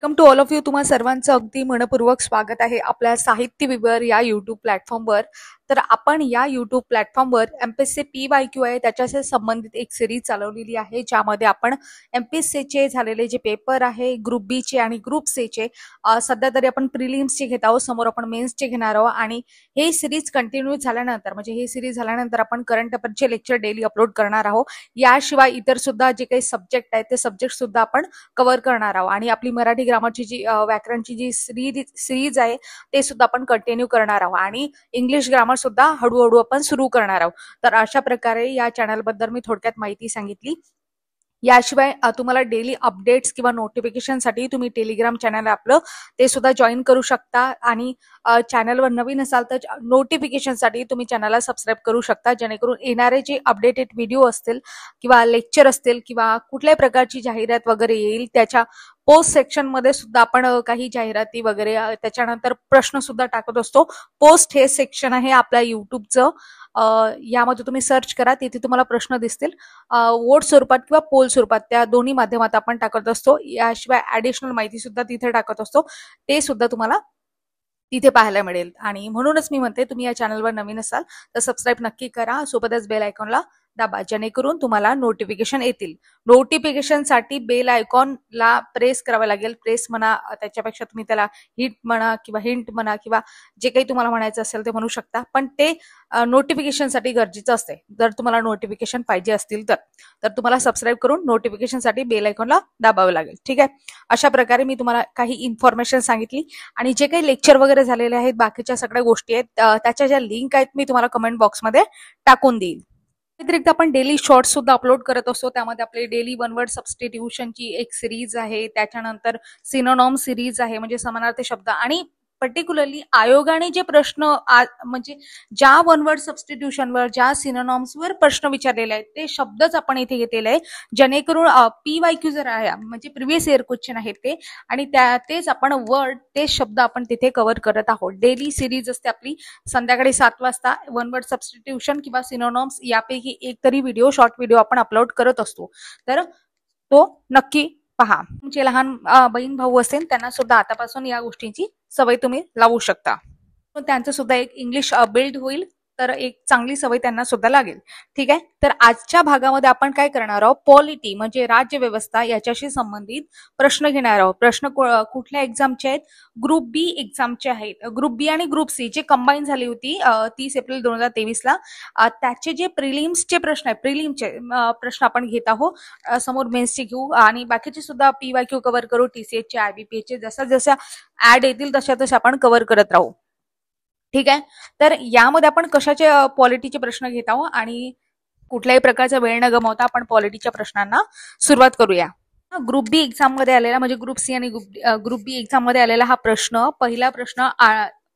Welcome to all of you. तुम्हा सर्वांचं अगदी मनपूर्वक स्वागत आहे आपल्या साहित्य विवर या यूट्यूब प्लॅटफॉर्मवर. तर आपण या यूट्यूब प्लॅटफॉर्मवर एमपीएससी PYQ आहे त्याच्याशी संबंधित एक सिरीज चालवलेली आहे, ज्यामध्ये आपण एमपीएससीचे झालेले जे पेपर आहे ग्रुप बी चे आणि ग्रुप सी चे सध्या तरी आपण प्रिलिम्सचे घेत आहोत, समोर आपण मेन्सचे घेणार आहोत. आणि हे सिरीज कंटिन्यू झाल्यानंतर म्हणजे हे सिरीज झाल्यानंतर आपण करंट अफेअरचे लेक्चर डेली अपलोड करणार आहोत. याशिवाय इतर सुद्धा जे काही सब्जेक्ट आहेत ते सब्जेक्ट सुद्धा आपण कव्हर करणार आहोत. आणि आपली मराठी ग्रामरची जी व्याकरणची जी सिरीज आहे ते सुद्धा आपण कंटिन्यू करणार आहोत. आणि इंग्लिश ग्रामर सुद्धा हळूहळू आपण सुरू करणार आहोत. तर अशा प्रकारे या चॅनल बद्दल मी थोडक्यात माहिती सांगितली. याशिवाय तुम्हाला डेली अपडेट्स किंवा नोटिफिकेशनसाठी तुम्ही टेलिग्राम चॅनल आपलं ते सुद्धा जॉईन करू शकता. आणि चॅनलवर नवीन असाल तर नोटिफिकेशनसाठी तुम्ही चॅनलला सबस्क्राईब करू शकता, जेणेकरून येणारे जे अपडेटेड व्हिडिओ असतील किंवा लेक्चर असतील किंवा कुठल्याही प्रकारची जाहिरात वगैरे येईल त्याच्या पोस्ट सेक्शन मध्ये सुद्धा आपण काही जाहिराती वगैरे त्याच्यानंतर प्रश्न सुद्धा टाकत असतो. पोस्ट हे सेक्शन आहे आपल्या युट्यूबचं. यामध्ये तुम्ही सर्च करा, तिथे तुम्हाला प्रश्न दिसतील. वोट स्वरूपात किंवा पोल स्वरूपात त्या दोन्ही माध्यमात आपण टाकत असतो. याशिवाय ऍडिशनल माहिती सुद्धा तिथे टाकत असतो, ते सुद्धा तुम्हाला तिथे पाहायला मिळेल. आणि म्हणूनच मी म्हणते तुम्ही या चॅनलवर नवीन असाल तर सबस्क्राईब नक्की करा, सोबतच बेल आयकॉनला दाबा, जेणेकरून तुम्हाला नोटिफिकेशन येतील. नोटिफिकेशनसाठी बेल आयकॉनला प्रेस करावं लागेल. प्रेस म्हणा, त्याच्यापेक्षा तुम्ही त्याला हिट म्हणा किंवा हिंट म्हणा किंवा जे काही तुम्हाला म्हणायचं असेल ते म्हणू शकता, पण ते नोटिफिकेशनसाठी गरजेचं असते. जर तुम्हाला नोटिफिकेशन पाहिजे असतील तर तुम्हाला सबस्क्राईब करून नोटिफिकेशनसाठी बेल आयकॉनला दाबावं लागेल. ठीक आहे. अशा प्रकारे मी तुम्हाला काही इन्फॉर्मेशन सांगितली. आणि जे काही लेक्चर वगैरे झालेले आहेत, बाकीच्या सगळ्या गोष्टी आहेत, त्याच्या ज्या लिंक आहेत मी तुम्हाला कमेंट बॉक्समध्ये टाकून देईल. व्यतिरिक्त आपण डेली शॉर्ट्स सुद्धा अपलोड करत असतो. त्यामध्ये आपले डेली वन वर्ड सबस्टिट्यूशनची एक सिरीज आहे, त्याच्यानंतर सिनोनॉम सिरीज आहे म्हणजे समानार्थी शब्द. आणि पर्टिक्युलरली आयोगाने जे प्रश्न म्हणजे ज्या वन वर्ड सबस्टिट्यूशनवर ज्या सिनोनॉम्सवर प्रश्न विचारलेले आहेत ते शब्दच आपण इथे घेतलेले आहे, जेणेकरून PYQ जर आहे म्हणजे प्रिव्हियस इयर क्वेश्चन आहेत ते, आणि तेच आपण वर्ड ते शब्द आपण तिथे कव्हर करत आहोत. डेली सिरीज असते आपली. संध्याकाळी 7 वाजता वन वर्ड सबस्टिट्यूशन किंवा सिनोनॉम्स यापैकी एक तरी व्हिडिओ, शॉर्ट व्हिडिओ आपण अपलोड करत असतो. तर तो नक्की पहा. तुमचे लहान बहीण भाऊ असेल त्यांना सुद्धा आतापासून या गोष्टींची सवय तुम्ही लावू शकता. त्यांचं सुद्धा एक इंग्लिश बिल्ड होईल, तर एक चांगली सवय त्यांना सुद्धा लागेल. ठीक आहे. तर आजच्या भागामध्ये आपण काय करणार आहोत, पॉलिटी म्हणजे राज्य व्यवस्था याच्याशी संबंधित प्रश्न घेणार आहोत. प्रश्न कुठल्या एक्झामचे आहेत, ग्रुप बी एक्झामचे आहेत. ग्रुप बी आणि ग्रुप सी जे कंबाईन झाली होती 30 एप्रिल 2023ला, त्याचे जे प्रिलिम्सचे प्रश्न आहेत, प्रिलिमचे प्रश्न आपण घेत आहोत. समोर मेन्सचे घेऊ आणि बाकीचे सुद्धा PYQ कव्हर करू. TCH चे, IBPS चे जसा जसा ऍड येतील तशा तशा आपण कव्हर करत राहू. ठीक आहे. तर यामध्ये आपण कशाचे पॉलिटीचे प्रश्न घेत आहोत आणि कुठल्याही प्रकारचा वेळ न गमावता आपण पॉलिटीच्या प्रश्नांना सुरुवात करूया. ग्रुप बी एक्झाम मध्ये आलेला म्हणजे ग्रुप सी आणि ग्रुप बी एक्झाम मध्ये आलेला हा प्रश्न, पहिला प्रश्न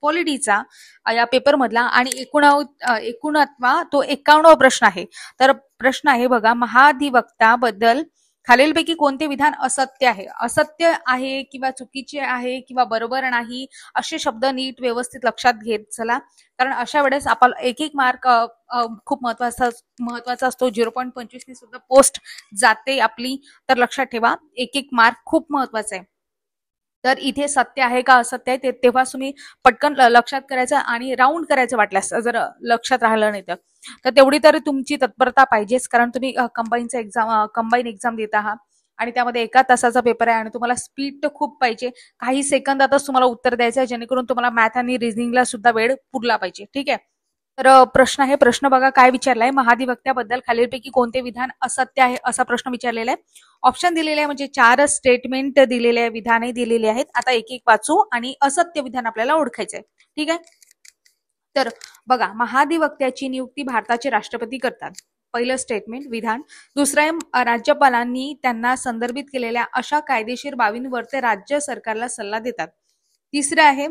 पॉलिटीचा या पेपर मधला आणि 51वा प्रश्न आहे. तर प्रश्न आहे बघा, महाधिवक्ता बद्दल खालीलपैकी कोणते विधान असत्य आहे. असत्य आहे किंवा चुकीचे आहे किंवा बरोबर नाही असे शब्द नीट व्यवस्थित लक्षात घेत चला, कारण अशा वेळेस आपण एक मार्क खूप महत्वाचा असतो. 0.25 ने सुद्धा पोस्ट जाते आपली, तर लक्षात ठेवा एक मार्क खूप महत्वाचा आहे. तर इथे सत्य आहे का असत्य आहे तेव्हा तुम्ही पटकन लक्षात करायचं आणि राऊंड करायचं वाटल्यास, जर लक्षात राहिलं नाही तर तेवढी तरी तुमची तत्परता पाहिजेच, कारण तुम्ही कंबाईन एक्झाम देत आहात आणि त्यामध्ये 1 तासाचा पेपर आहे आणि तुम्हाला स्पीड तर खूप पाहिजे. काही सेकंदातच तुम्हाला उत्तर द्यायचं आहे, जेणेकरून तुम्हाला मॅथ आणि रिझनिंगला सुद्धा वेळ पुरला पाहिजे. ठीक आहे. तर प्रश्न आहे, प्रश्न बघा काय विचारलाय, महाधिवक्त्याबद्दल खालीलपैकी कोणते विधान असत्य आहे असा प्रश्न विचारलेला आहे. ऑप्शन दिलेले आहे म्हणजे 4 स्टेटमेंट दिलेले आहे, विधाने दिलेली आहेत. आता एक वाचू आणि असत्य विधान आपल्याला ओळखायचं आहे. ठीक आहे. तर बघा, महाधिवक्त्याची नियुक्ती भारताचे राष्ट्रपती करतात. पहिलं स्टेटमेंट विधान. दुसरं आहे, राज्यपालांनी त्यांना संदर्भित केलेल्या अशा कायदेशीर बाबींवर ते राज्य सरकारला सल्ला देतात. तिसरं आहे,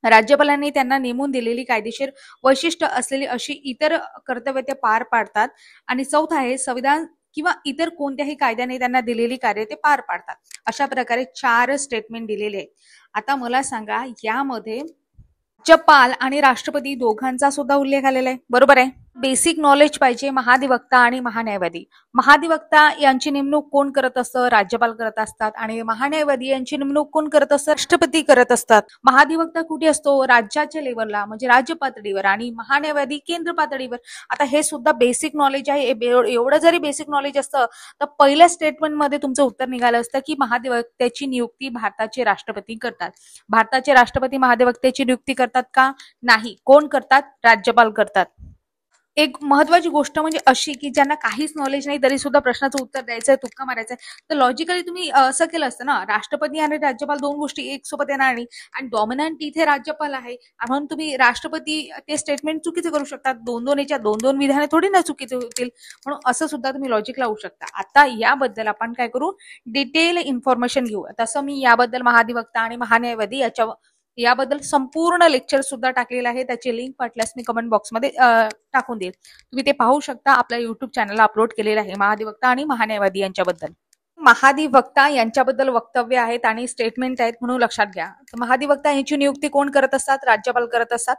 राज्यपालांनी त्यांना नेमून दिलेली कायदेशीर वैशिष्ट्य असलेली अशी इतर कर्तव्य ते पार पाडतात. आणि चौथं आहे, संविधान किंवा इतर कोणत्याही कायद्याने त्यांना दिलेली कार्य ते पार पाडतात. अशा प्रकारे 4 स्टेटमेंट दिलेले आहेत. आता मला सांगा, यामध्ये राज्यपाल आणि राष्ट्रपती दोघांचा सुद्धा उल्लेख आलेला आहे, बरोबर आहे. बेसिक नॉलेज पाहिजे महाधिवक्ता आणि महान्यायवादी. महाधिवक्ता यांची नेमणूक कोण करत असतं? राज्यपाल करत असतात. आणि महान्यायवादी यांची नेमणूक कोण करत असतं? राष्ट्रपती करत असतात. महाधिवक्ता कुठे असतो? राज्याच्या लेवलला म्हणजे राज्य पातळीवर, आणि महान्यायवादी केंद्र पातळीवर. आता हे सुद्धा बेसिक नॉलेज आहे. एवढं जरी बेसिक नॉलेज असतं तर पहिल्या स्टेटमेंटमध्ये तुमचं उत्तर निघालं असतं की महाधिवक्त्याची नियुक्ती भारताचे राष्ट्रपती करतात. भारताचे राष्ट्रपती महाधिवक्त्याची नियुक्ती करतात का? नाही. कोण करतात? राज्यपाल करतात. एक महत्वाची गोष्ट म्हणजे अशी की ज्यांना काहीच नॉलेज नाही तरी सुद्धा प्रश्नाचं उत्तर द्यायचंय, तुक्का मारायचंय, तर लॉजिकली तुम्ही असं केलं असतं ना, राष्ट्रपती आणि राज्यपाल दोन गोष्टी एक सोबत येणार नाही, आणि डॉमिनंट इथे राज्यपाल आहे म्हणून तुम्ही राष्ट्रपती ते स्टेटमेंट चुकीचे करू शकतात. दोन दोन याच्या दोन दोन विधाने थोडी ना चुकीचे होतील, म्हणून असं सुद्धा तुम्ही लॉजिक लावू शकता. आता याबद्दल आपण काय करू, डिटेल इन्फॉर्मेशन घेऊ. तसं मी याबद्दल महाधिवक्ता आणि महान्यायवादी याबद्दल संपूर्ण लेक्चर सुद्धा टाकलेलं आहे. त्याची लिंक वाटल्यास मी कमेंट बॉक्समध्ये टाकून देईल, तुम्ही ते पाहू शकता. आपल्या युट्यूब चॅनलला अपलोड केलेलं आहे महाधिवक्ता आणि महान्यायवादी यांच्याबद्दल. महाधिवक्ता यांच्याबद्दल वक्तव्य आहेत आणि स्टेटमेंट आहेत म्हणून लक्षात घ्या. महाधिवक्ता यांची नियुक्ती कोण करत असतात? राज्यपाल करत असतात.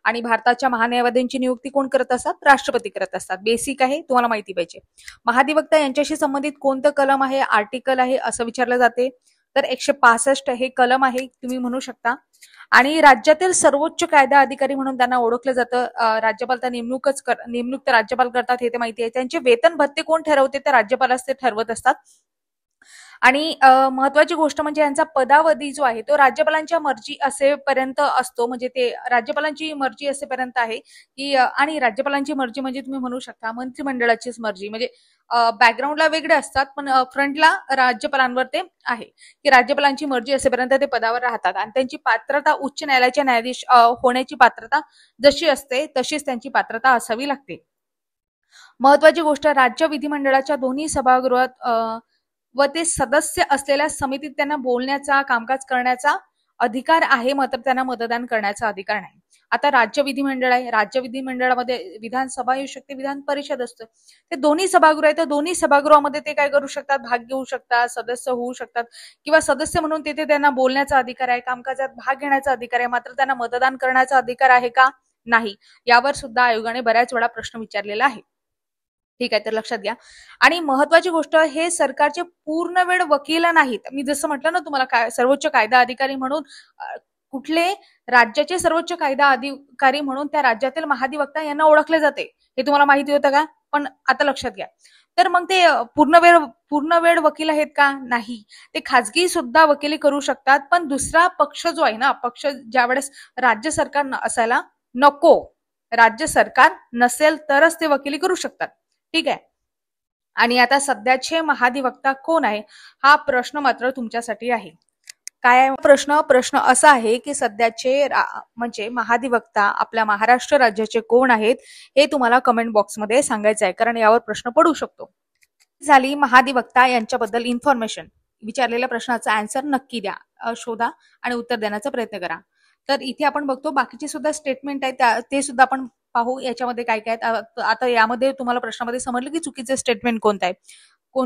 आणि भारताच्या महान्यायवाद्यांची नियुक्ती कोण करत असतात? राष्ट्रपती करत असतात. बेसिक आहे, तुम्हाला माहिती पाहिजे. महाधिवक्ता यांच्याशी संबंधित कोणतं कलम आहे, आर्टिकल आहे असं विचारलं जाते, तर 165 हे कलम आहे, तुम्ही म्हणू शकता. आणि राज्यातील सर्वोच्च कायदा अधिकारी म्हणून त्यांना ओळखलं जातं. राज्यपाल तर नेमणूक तर राज्यपाल करतात हे ते माहिती आहे. त्यांचे वेतन भत्ते कोण ठरवते? तर राज्यपालच ते ठरवत असतात. आणि महत्वाची गोष्ट म्हणजे यांचा पदावधी जो आहे तो राज्यपालांच्या मर्जी असेपर्यंत असतो, म्हणजे ते राज्यपालांची मर्जी असेपर्यंत आहे की आणि राज्यपालांची मर्जी म्हणजे तुम्ही म्हणू शकता मंत्रिमंडळाचीच मर्जी, म्हणजे बॅकग्राऊंडला वेगळे असतात पण फ्रंटला राज्यपालांवर ते आहे की राज्यपालांची मर्जी असेपर्यंत ते पदावर राहतात. आणि त्यांची पात्रता उच्च न्यायालयाचे न्यायाधीश होण्याची पात्रता जशी असते तशीच त्यांची पात्रता असावी लागते. महत्वाची गोष्ट, राज्य विधिमंडळाच्या दोन्ही सभागृहात व ते सदस्य असलेल्या समितीत त्यांना बोलण्याचा, कामकाज करण्याचा अधिकार आहे, मात्र त्यांना मतदान करण्याचा अधिकार नाही. आता राज्य विधिमंडळ आहे, राज्य विधिमंडळामध्ये विधानसभा येऊ शकते, विधान परिषद असतं. ते दोन्ही सभागृह आहेत, तर दोन्ही सभागृहामध्ये ते काय करू शकतात? भाग घेऊ शकतात, सदस्य होऊ शकतात, किंवा सदस्य म्हणून तिथे त्यांना बोलण्याचा अधिकार आहे, कामकाजात भाग घेण्याचा अधिकार आहे, मात्र त्यांना मतदान करण्याचा अधिकार आहे का? नाही. यावर सुद्धा आयोगाने बऱ्याच वेळा प्रश्न विचारलेला आहे. ठीक आहे, तर लक्षात घ्या. आणि महत्वाची गोष्ट, हे सरकारचे पूर्ण वेळ वकील नाहीत. मी जसं म्हटलं ना तुम्हाला, सर्वोच्च कायदा अधिकारी म्हणून कुठले राज्याचे सर्वोच्च कायदा अधिकारी म्हणून त्या राज्यातील महाधिवक्ता यांना ओळखले जाते. हे तुम्हाला माहिती होतं का? पण आता लक्षात घ्या. तर मग ते पूर्ण वेळ वकील आहेत का? नाही. ते खाजगी सुद्धा वकिली करू शकतात, पण दुसरा पक्ष जो आहे ना, पक्ष ज्यावेळेस राज्य सरकार असायला नको, राज्य सरकार नसेल तरच ते वकिली करू शकतात. ठीक आहे. आणि आता सध्याचे महाधिवक्ता कोण आहे हा प्रश्न मात्र तुमच्यासाठी आहे. काय आहे प्रश्न असा आहे की सध्याचे म्हणजे महाधिवक्ता आपल्या महाराष्ट्र राज्याचे कोण आहेत हे तुम्हाला कमेंट बॉक्समध्ये सांगायचं आहे, कारण यावर प्रश्न पडू शकतो. झाली महाधिवक्ता यांच्याबद्दल इन्फॉर्मेशन. विचारलेल्या प्रश्नाचा आन्सर नक्की द्या, शोधा आणि उत्तर देण्याचा प्रयत्न करा. तर इथे आपण बघतो बाकीचे सुद्धा स्टेटमेंट आहेत, ते सुद्धा आपण पाहू याच्यामध्ये काय काय. आता यामध्ये तुम्हाला प्रश्नामध्ये समजलं की चुकीचे स्टेटमेंट कोणतं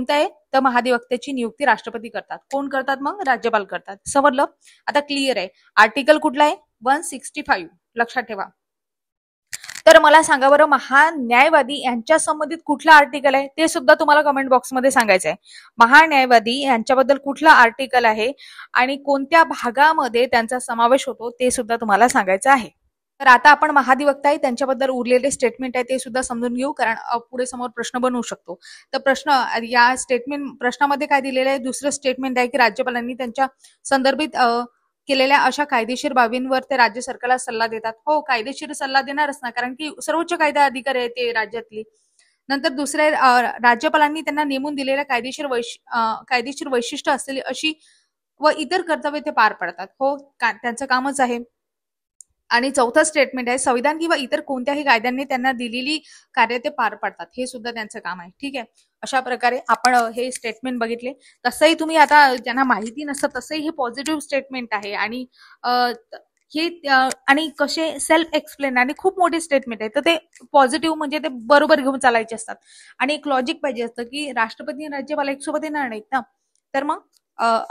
आहे, तर महाधिवक्त्याची नियुक्ती राष्ट्रपती करतात. कोण करतात? मग राज्यपाल करतात. समजलं? आता क्लिअर आहे. आर्टिकल कुठला आहे? 165, लक्षात ठेवा. तर मला सांगा बरं, महान्यायवादी यांच्या संबंधित कुठला आर्टिकल आहे ते सुद्धा तुम्हाला कमेंट बॉक्समध्ये सांगायचं आहे. महान्यायवादी यांच्याबद्दल कुठला आर्टिकल आहे आणि कोणत्या भागामध्ये त्यांचा समावेश होतो ते सुद्धा तुम्हाला सांगायचं आहे. तर आता आपण महाधिवक्ता आहे त्यांच्याबद्दल उरलेले स्टेटमेंट आहे ते सुद्धा समजून घेऊ, कारण पुढे समोर प्रश्न बनवू शकतो. तर या प्रश्नामध्ये काय दिलेलं आहे? दुसरं स्टेटमेंट आहे की राज्यपालांनी त्यांच्या संदर्भित केलेल्या अशा कायदेशीर बाबींवर ते राज्य सरकारला सल्ला देतात. हो, कायदेशीर सल्ला देणारच ना, कारण की सर्वोच्च कायदा अधिकारी आहे ते राज्यातली. नंतर दुसरे, राज्यपालांनी त्यांना नेमून दिलेल्या कायदेशीर वैशिष्ट्य असलेली अशी व इतर कर्तव्य ते पार पाडतात. हो, त्यांचं कामच आहे. आणि चौथं स्टेटमेंट आहे, संविधान किंवा इतर कोणत्याही कायद्यांनी त्यांना दिलेली कार्य ते पार पाडतात, हे सुद्धा त्यांचं काम आहे. ठीक आहे. अशा प्रकारे आपण हे स्टेटमेंट बघितले. तसंही तुम्ही आता ज्यांना माहिती नसतं तसंही हे पॉझिटिव्ह स्टेटमेंट आहे, आणि हे आणि कसे सेल्फ एक्सप्लेन आणि खूप मोठे स्टेटमेंट आहे, तर ते पॉझिटिव्ह म्हणजे ते बरोबर घेऊन चालायचे असतात. आणि एक लॉजिक पाहिजे असतं की राष्ट्रपती आणि राज्यपाल एक सोबत येणार नाहीत ना, तर मग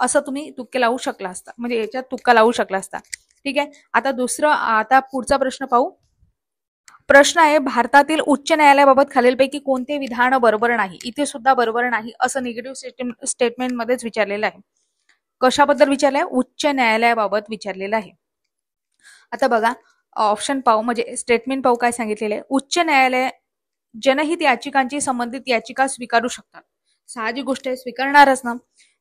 असं तुम्ही तुक्के लावू शकला असता, म्हणजे याच्यात तुक्का लावू शकला असता. ठीक आहे. आता पुढचा प्रश्न पाहू. प्रश्न आहे, भारतातील उच्च न्यायालयाबाबत खालीलपैकी कोणते विधान बरोबर नाही? इथे सुद्धा बरोबर नाही असं निगेटिव्ह स्टेटमेंटमध्येच विचारलेलं आहे. कशाबद्दल विचारलंय? उच्च न्यायालयाबाबत विचारलेलं आहे. आता बघा, ऑप्शन पाहू म्हणजे स्टेटमेंट पाहू काय सांगितलेलं आहे. उच्च न्यायालय जनहित याचिकांची संबंधित याचिका स्वीकारू शकतात. साहजिक गोष्ट आहे, स्वीकारणारच ना.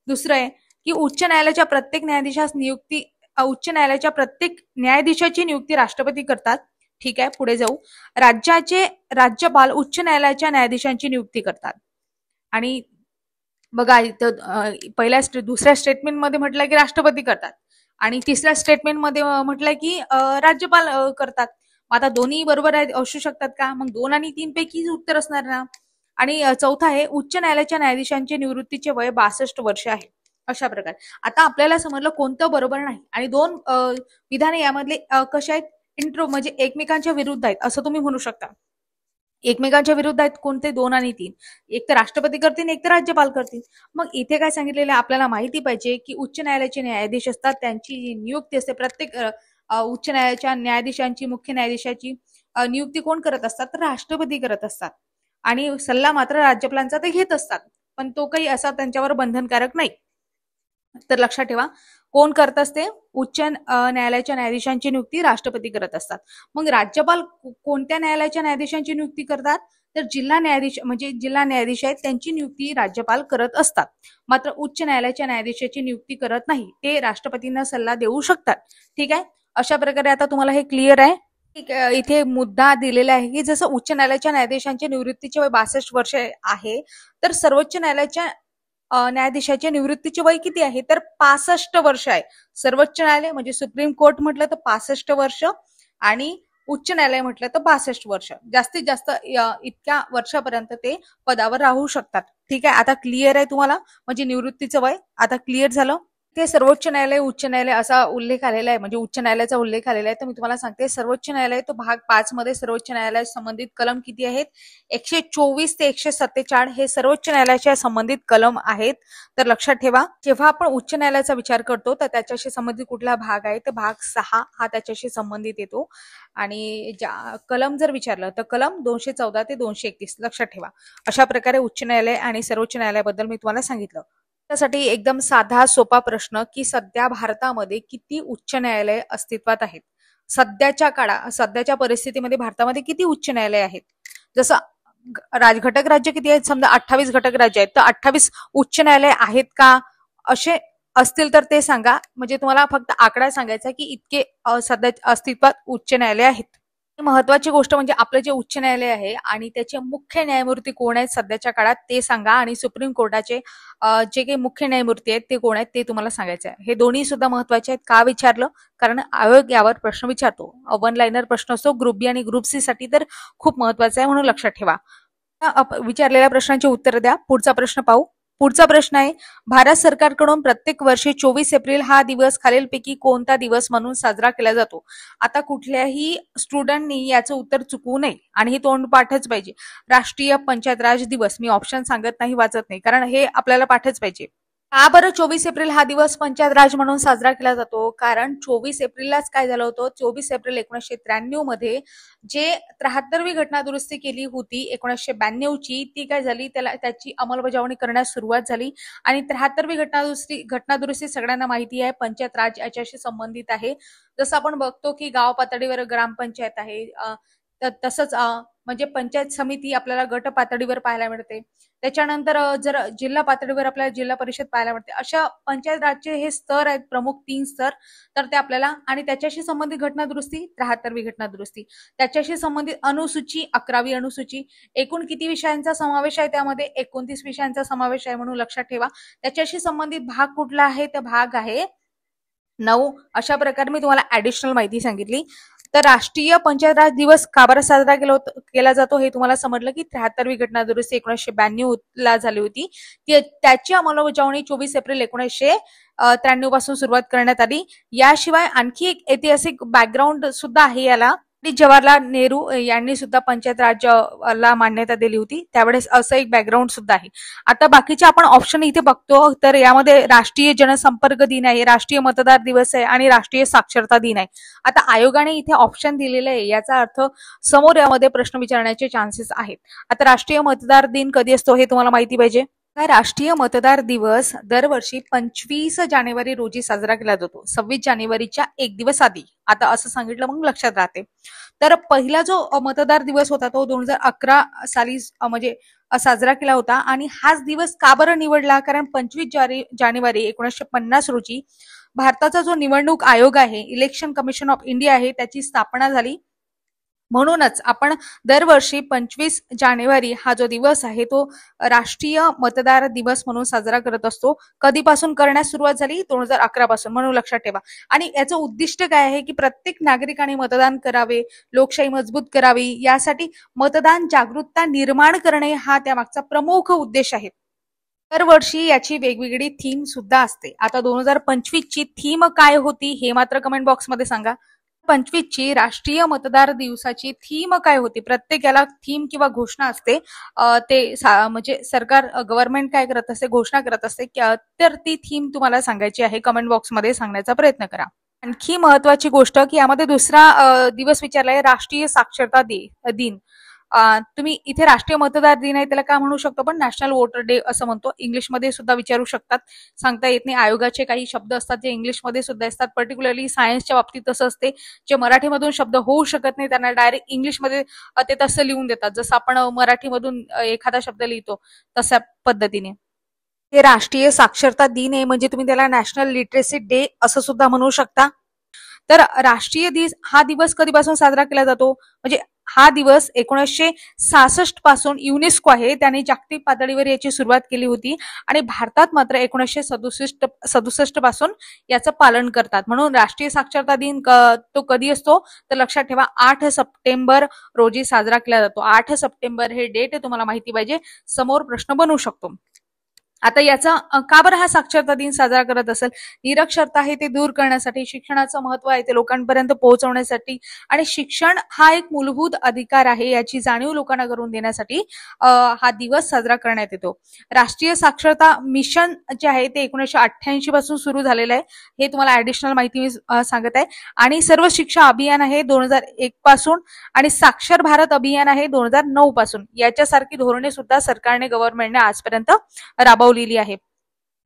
दुसरं आहे की उच्च न्यायालयाच्या प्रत्येक न्यायाधीशास नियुक्ती उच्च न्यायालयाच्या प्रत्येक न्यायाधीशाची नियुक्ती राष्ट्रपती करतात. ठीक आहे, पुढे जाऊ. राज्याचे राज्यपाल उच्च न्यायालयाच्या न्यायाधीशांची नियुक्ती करतात. आणि बघा इथं दुसऱ्या स्टेटमेंटमध्ये म्हटलंय की राष्ट्रपती करतात आणि तिसऱ्या स्टेटमेंटमध्ये म्हटलंय की राज्यपाल करतात. आता दोन्ही बरोबर असू शकतात का? मग 2 आणि 3 पैकी उत्तर असणार ना. आणि चौथा आहे, उच्च न्यायालयाच्या न्यायाधीशांचे निवृत्तीचे वय 62 वर्ष आहे. अशा प्रकारे आता आपल्याला समजलं कोणतं बरोबर नाही. आणि 2 विधाने यामधले कसे आहेत? इंट्रो म्हणजे एकमेकांच्या विरुद्ध आहेत असं तुम्ही म्हणू शकता. एकमेकांच्या विरुद्ध आहेत कोणते? 2 आणि 3. एक तर राष्ट्रपती करतील, एक तर राज्यपाल करतील. मग इथे काय सांगितलेलं आहे? आपल्याला माहिती पाहिजे की उच्च न्यायालयाचे न्यायाधीश असतात, त्यांची नियुक्ती असते. प्रत्येक उच्च न्यायालयाच्या न्यायाधीशांची, मुख्य न्यायाधीशाची नियुक्ती कोण करत असतात? तर राष्ट्रपती करत असतात. आणि सल्ला मात्र राज्यपालांचा ते घेत असतात, पण तो काही असा त्यांच्यावर बंधनकारक नाही. तर लक्षात ठेवा, कोण करत असते? उच्च न्यायालयाच्या न्यायाधीशांची नियुक्ती राष्ट्रपती करत असतात. मग राज्यपाल कोणत्या न्यायालयाच्या न्यायाधीशांची नियुक्ती करतात? तर जिल्हा न्यायाधीश म्हणजे जिल्हा न्यायाधीश आहेत त्यांची नियुक्ती राज्यपाल करत असतात. मात्र उच्च न्यायालयाच्या न्यायाधीशाची नियुक्ती करत नाही, ते राष्ट्रपतींना सल्ला देऊ शकतात. ठीक आहे, अशा प्रकारे आता तुम्हाला हे क्लिअर आहे. ठीक आहे, इथे मुद्दा दिलेला आहे की जसं उच्च न्यायालयाच्या न्यायाधीशांच्या निवृत्तीचे वय 62 वर्ष आहे, तर सर्वोच्च न्यायालयाच्या न्यायाधीशाच्या निवृत्तीचे वय किती आहे? तर 65 वर्ष आहे. सर्वोच्च न्यायालय म्हणजे सुप्रीम कोर्ट म्हटलं तर 65 वर्ष आणि उच्च न्यायालय म्हटलं तर 62 वर्ष. जास्तीत जास्त इतक्या वर्षापर्यंत ते पदावर राहू शकतात. ठीक आहे, आता क्लिअर आहे तुम्हाला म्हणजे निवृत्तीचं वय आता क्लिअर झालं. ते सर्वोच्च न्यायालय, उच्च न्यायालय असा उल्लेख आलेला आहे म्हणजे उच्च न्यायालयाचा उल्लेख आलेला आहे. तर मी तुम्हाला सांगते, सर्वोच्च न्यायालय तो भाग 5 मध्ये सर्वोच्च न्यायालय संबंधित कलम किती आहेत? 124 ते 147 हे सर्वोच्च न्यायालयाच्या संबंधित कलम आहेत. तर लक्षात ठेवा, जेव्हा आपण उच्च न्यायालयाचा विचार करतो तर त्याच्याशी संबंधित कुठला भाग आहे? तर भाग 6 हा त्याच्याशी संबंधित येतो. आणि कलम जर विचारलं तर कलम 214 ते 231 लक्षात ठेवा. अशा प्रकारे उच्च न्यायालय आणि सर्वोच्च न्यायालयाबद्दल मी तुम्हाला सांगितलं. त्यासाठी एकदम साधा सोपा प्रश्न की सध्या भारतामध्ये किती उच्च न्यायालय अस्तित्वात आहेत? सध्याच्या परिस्थितीमध्ये भारतामध्ये किती उच्च न्यायालय आहेत? जसं घटक राज्य किती आहेत? समजा 28 घटक राज्य आहेत, तर 28 उच्च न्यायालय आहेत का? असे असतील तर ते सांगा. म्हणजे तुम्हाला फक्त आकडा सांगायचा की इतके सध्या अस्तित्वात उच्च न्यायालय आहेत. महत्वाची गोष्ट म्हणजे आपलं जे उच्च न्यायालय आहे आणि त्याचे मुख्य न्यायमूर्ती कोण आहेत सध्याच्या काळात ते सांगा. आणि सुप्रीम कोर्टाचे जे काही मुख्य न्यायमूर्ती आहेत ते कोण आहेत ते तुम्हाला सांगायचं आहे. हे दोन्ही सुद्धा महत्वाचे आहेत. का विचारलं? कारण आयोग यावर प्रश्न विचारतो. 1 लाइनर प्रश्न असतो ग्रुप बी आणि ग्रुप सी साठी, तर खूप महत्वाचा आहे म्हणून लक्षात ठेवा. विचारलेल्या प्रश्नांची उत्तर द्या. पुढचा प्रश्न पाहू. पुढचा प्रश्न आहे, भारत सरकारकडून प्रत्येक वर्षी 24 एप्रिल हा दिवस खालीलपैकी कोणता दिवस म्हणून साजरा केला जातो? आता कुठल्याही स्टुडंटनी याचं उत्तर चुकवू नये आणि हे तोंडपाठच पाहिजे. राष्ट्रीय पंचायत राज दिवस. मी ऑप्शन सांगत नाही, वाचत नाही, कारण हे आपल्याला पाठच पाहिजे. का बरं 24 एप्रिल हा दिवस पंचायत राज म्हणून साजरा केला जातो? कारण 24 एप्रिललाच काय झालं होतं? 24 एप्रिल 1993 मध्ये जे 73वी घटना दुरुस्ती केली होती 1992 ची, ती काय झाली? त्याची अंमलबजावणी करण्यास सुरुवात झाली. आणि 73वी घटना दुरुस्ती सगळ्यांना माहिती आहे पंचायत राज याच्याशी संबंधित आहे. जसं आपण बघतो की गाव पातळीवर ग्रामपंचायत आहे, तसंच म्हणजे पंचायत समिती आपल्याला गट पातळीवर पाहायला मिळते. त्याच्यानंतर जर जिल्हा पातळीवर आपल्याला जिल्हा परिषद पाहायला मिळते. अशा पंचायत राजचे हे स्तर आहेत, प्रमुख 3 स्तर. तर ते आपल्याला, आणि त्याच्याशी संबंधित घटना दुरुस्ती 73वी घटना दुरुस्ती, त्याच्याशी संबंधित अनुसूची 11वी अनुसूची. एकूण किती विषयांचा समावेश आहे त्यामध्ये? 29 विषयांचा समावेश आहे म्हणून लक्षात ठेवा. त्याच्याशी संबंधित भाग कुठला आहे? तर भाग आहे 9. अशा प्रकारे मी तुम्हाला ऍडिशनल माहिती सांगितली. तर राष्ट्रीय पंचायत राज दिवस का बरं साजरा केला जातो हे तुम्हाला समजलं की 73वी घटना दुरुस्ती 1992 ला झाली होती. त्याची अंमलबजावणी 24 एप्रिल 1993 पासून सुरुवात करण्यात आली. याशिवाय आणखी एक ऐतिहासिक बॅकग्राऊंड सुद्धा आहे याला. पंडित जवाहरलाल नेहरू यांनी सुद्धा पंचायत राजला मान्यता दिली होती त्यावेळेस, असं एक बॅकग्राऊंड सुद्धा आहे. आता बाकीचे आपण ऑप्शन इथे बघतो, तर यामध्ये राष्ट्रीय जनसंपर्क दिन आहे, राष्ट्रीय मतदार दिवस आहे आणि राष्ट्रीय साक्षरता दिन आहे. आता आयोगाने इथे ऑप्शन दिलेले आहे, याचा अर्थ समोर यामध्ये प्रश्न विचारण्याचे चान्सेस आहेत. आता राष्ट्रीय मतदार दिन कधी असतो हे तुम्हाला माहिती पाहिजे. राष्ट्रीय मतदार दिवस दरवर्षी 25 जानेवारी रोजी साजरा केला जातो, 26 जानेवारीच्या एक दिवस आधी. आता असं सांगितलं मग लक्षात राहते. तर पहिला जो मतदार दिवस होता तो 2011 साली म्हणजे साजरा केला होता. आणि हाच दिवस का बरं निवडला, कारण 25 जानेवारी 1950 रोजी भारताचा जो निवडणूक आयोग आहे, इलेक्शन कमिशन ऑफ इंडिया आहे, त्याची स्थापना झाली. म्हणूनच आपण दरवर्षी 25 जानेवारी हा जो दिवस आहे तो राष्ट्रीय मतदार दिवस म्हणून साजरा करत असतो. कधीपासून करण्यास सुरुवात झाली, 2011 पासून, म्हणून लक्षात ठेवा. आणि याचं उद्दिष्ट काय आहे की प्रत्येक नागरिकाने मतदान करावे, लोकशाही मजबूत करावी, यासाठी मतदान जागरूकता निर्माण करणे हा त्यामागचा प्रमुख उद्देश आहे. दरवर्षी याची वेगवेगळी थीम सुद्धा असते. आता 2025 ची थीम काय होती हे मात्र कमेंट बॉक्समध्ये सांगा. 25 ची राष्ट्रीय मतदार दिवसाची थीम काय होती, प्रत्येक याला थीम किंवा घोषणा असते. म्हणजे सरकार, गव्हर्नमेंट काय करत असते, घोषणा करत असते, तर ती थीम तुम्हाला सांगायची आहे. कमेंट बॉक्समध्ये सांगण्याचा प्रयत्न करा. आणखी महत्वाची गोष्ट की यामध्ये दुसरा दिवस विचारलाय, राष्ट्रीय साक्षरता दिन. तुम्ही इथे राष्ट्रीय मतदार दिन आहे त्याला काय म्हणू शकतो, पण नॅशनल वोटर डे असं म्हणतो. इंग्लिशमध्ये सुद्धा विचारू शकतात, सांगता येत नाही. आयोगाचे काही शब्द असतात जे इंग्लिशमध्ये सुद्धा असतात, पर्टिक्युलरली सायन्सच्या बाबतीत तसं असते. जे मराठीमधून शब्द होऊ शकत नाही त्यांना डायरेक्ट इंग्लिशमध्ये ते तसं लिहून देतात, जसं आपण मराठीमधून एखादा शब्द लिहितो तशा पद्धतीने. हे राष्ट्रीय साक्षरता दिन आहे, म्हणजे तुम्ही त्याला नॅशनल लिटरेसी डे असं सुद्धा म्हणू शकता. तर राष्ट्रीय हा दिवस कधीपासून साजरा केला जातो, म्हणजे हा दिवस 1966 पासून युनेस्को आहे त्याने जागतिक पातळीवर याची सुरुवात केली होती. आणि भारतात मात्र 1967 पासून याचं पालन करतात. म्हणून राष्ट्रीय साक्षरता दिन तो कधी असतो तर लक्षात ठेवा, 8 सप्टेंबर रोजी साजरा केला जातो. 8 सप्टेंबर हे डेट तुम्हाला माहिती पाहिजे, समोर प्रश्न बनवू शकतो. आता याचा का बरं हा साक्षरता दिन साजरा करत असेल, निरक्षरता आहे ते दूर करण्यासाठी, शिक्षणाचं महत्व आहे ते लोकांपर्यंत पोहोचवण्यासाठी, आणि शिक्षण हा एक मूलभूत अधिकार आहे याची जाणीव लोकांना करून देण्यासाठी हा दिवस साजरा करण्यात येतो. राष्ट्रीय साक्षरता मिशन जे आहे ते 1988 पासून सुरू झालेलं आहे, हे तुम्हाला ऍडिशनल माहिती मी सांगत आहे. आणि सर्व शिक्षा अभियान आहे 2001 पासून, आणि साक्षर भारत अभियान आहे 2009 पासून. याच्यासारखी धोरणे सुद्धा सरकारने, गव्हर्नमेंटने आजपर्यंत राबवलेली आहे.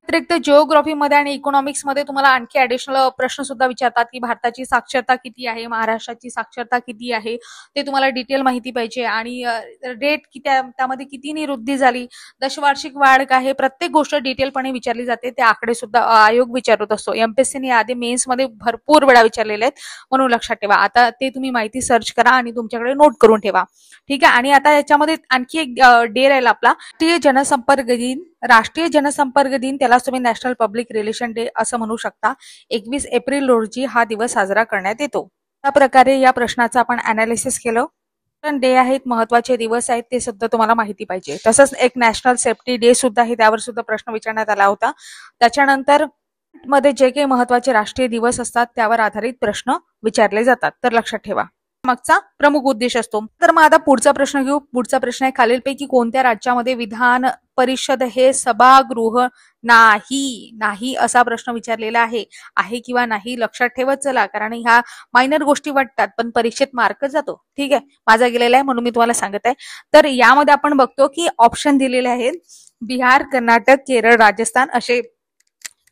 व्यतिरिक्त जिओग्राफीमध्ये आणि इकॉनॉमिक्समध्ये तुम्हाला आणखी ऍडिशनल प्रश्न सुद्धा विचारतात की भारताची साक्षरता किती आहे, महाराष्ट्राची साक्षरता किती आहे, ते तुम्हाला डिटेल माहिती पाहिजे. आणि रेट किती, त्यामध्ये किती वृद्धी झाली, दशवार्षिक वाढ काय आहे, प्रत्येक गोष्ट डिटेलपणे विचारली जाते. ते आकडे सुद्धा आयोग विचारत असतो. एमपीएससीने आधी मेन्समध्ये भरपूर वेळा विचारलेले आहेत, म्हणून लक्षात ठेवा. आता ते तुम्ही माहिती सर्च करा आणि तुमच्याकडे नोट करून ठेवा, ठीक आहे. आणि आता याच्यामध्ये आणखी एक डे राहील आपला, राष्ट्रीय जनसंपर्क दिन. राष्ट्रीय जनसंपर्क दिन त्याला तुम्ही नॅशनल पब्लिक रिलेशन डे असं म्हणू शकता. 21 एप्रिल रोजी हा दिवस साजरा करण्यात येतो. त्या प्रकारे या प्रश्नाचं आपण अनालिसिस केलं. डे आहेत, महत्वाचे दिवस आहेत, ते सुद्धा तुम्हाला माहिती पाहिजे. तसंच एक नॅशनल सेफ्टी डे सुद्धा आहे, त्यावर सुद्धा प्रश्न विचारण्यात आला होता. त्याच्यानंतर मध्ये जे काही महत्वाचे राष्ट्रीय दिवस असतात त्यावर आधारित प्रश्न विचारले जातात, तर लक्षात ठेवा. मागचा प्रमुख उद्देश असतो. तर मग आता पुढचा प्रश्न घेऊ. पुढचा प्रश्न आहे, खालीलपैकी कोणत्या राज्यामध्ये विधान परिषद हे सभागृह नाही असा प्रश्न विचारलेला आहे किंवा नाही. लक्षात ठेवत चला, कारण ह्या मायनर गोष्टी वाटतात पण परीक्षेत मार्क जातो, ठीक आहे. माझा गेलेला आहे म्हणून मी तुम्हाला सांगत आहे. तर यामध्ये आपण बघतो की ऑप्शन दिलेले आहेत, बिहार, कर्नाटक, केरळ, राजस्थान असे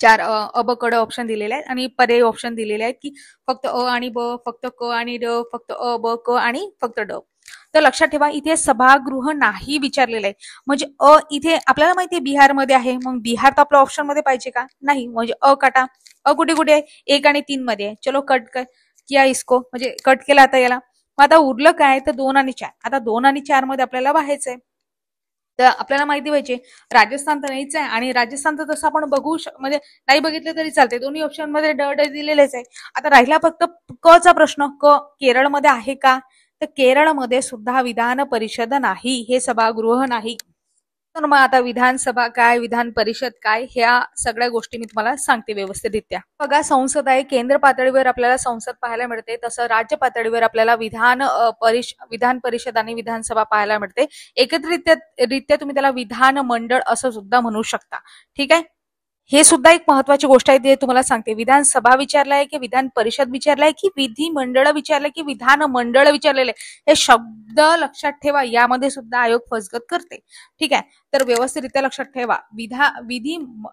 4 अ ब क ड ऑप्शन दिलेले आहेत. आणि पर्यायी ऑप्शन दिलेले आहेत की फक्त अ आणि ब, फक्त क आणि ड, फक्त अ ब क आणि फक्त ड. तर लक्षात ठेवा, इथे सभागृह नाही विचारलेलं आहे. म्हणजे इथे आपल्याला माहितीये बिहारमध्ये आहे, मग बिहार तर आपल्या ऑप्शन मध्ये पाहिजे का, नाही. म्हणजे काटा, कुठे कुठे आहे, 1 आणि 3 मध्ये आहे. चलो कट किया इसको, म्हणजे कट केला आता याला. मग आता उरलं काय, तर 2 आणि 4. आता 2 आणि 4 मध्ये आपल्याला पाहायचंय. तर आपल्याला माहिती पाहिजे राजस्थान तर नाहीच आहे, आणि राजस्थान तर तसं आपण म्हणजे नाही बघितलं तरी चालते, दोन्ही ऑप्शन मध्ये ड दिलेलेच आहे. आता राहिला फक्त क चा प्रश्न, केरळमध्ये आहे का, तर केरळमध्ये सुद्धा विधान परिषद नाही, हे सभागृह नाही. तर मग आता विधानसभा काय, विधान परिषद काय, ह्या सगळ्या गोष्टी मी तुम्हाला सांगते व्यवस्थितरित्या. बघा, संसद आहे, केंद्र पातळीवर आपल्याला संसद पाहायला मिळते, तसं राज्य पातळीवर आपल्याला विधान परिषद आणि विधानसभा पाहायला मिळते. एकत्रितरित्या तुम्ही त्याला विधान मंडळ असं सुद्धा म्हणू शकता. ठीक आहे. हे सुद्धा एक महत्वाची गोष्ट आहे, ते तुम्हाला सांगते. विधानसभा विचारलाय की विधान परिषद विचारलाय की विधिमंडळ विचारलंय की विधान मंडळ विचारलेलं आहे, हे शब्द लक्षात ठेवा. यामध्ये सुद्धा आयोग फसगत करते. ठीक आहे. तर व्यवस्थितरित्या लक्षात ठेवा.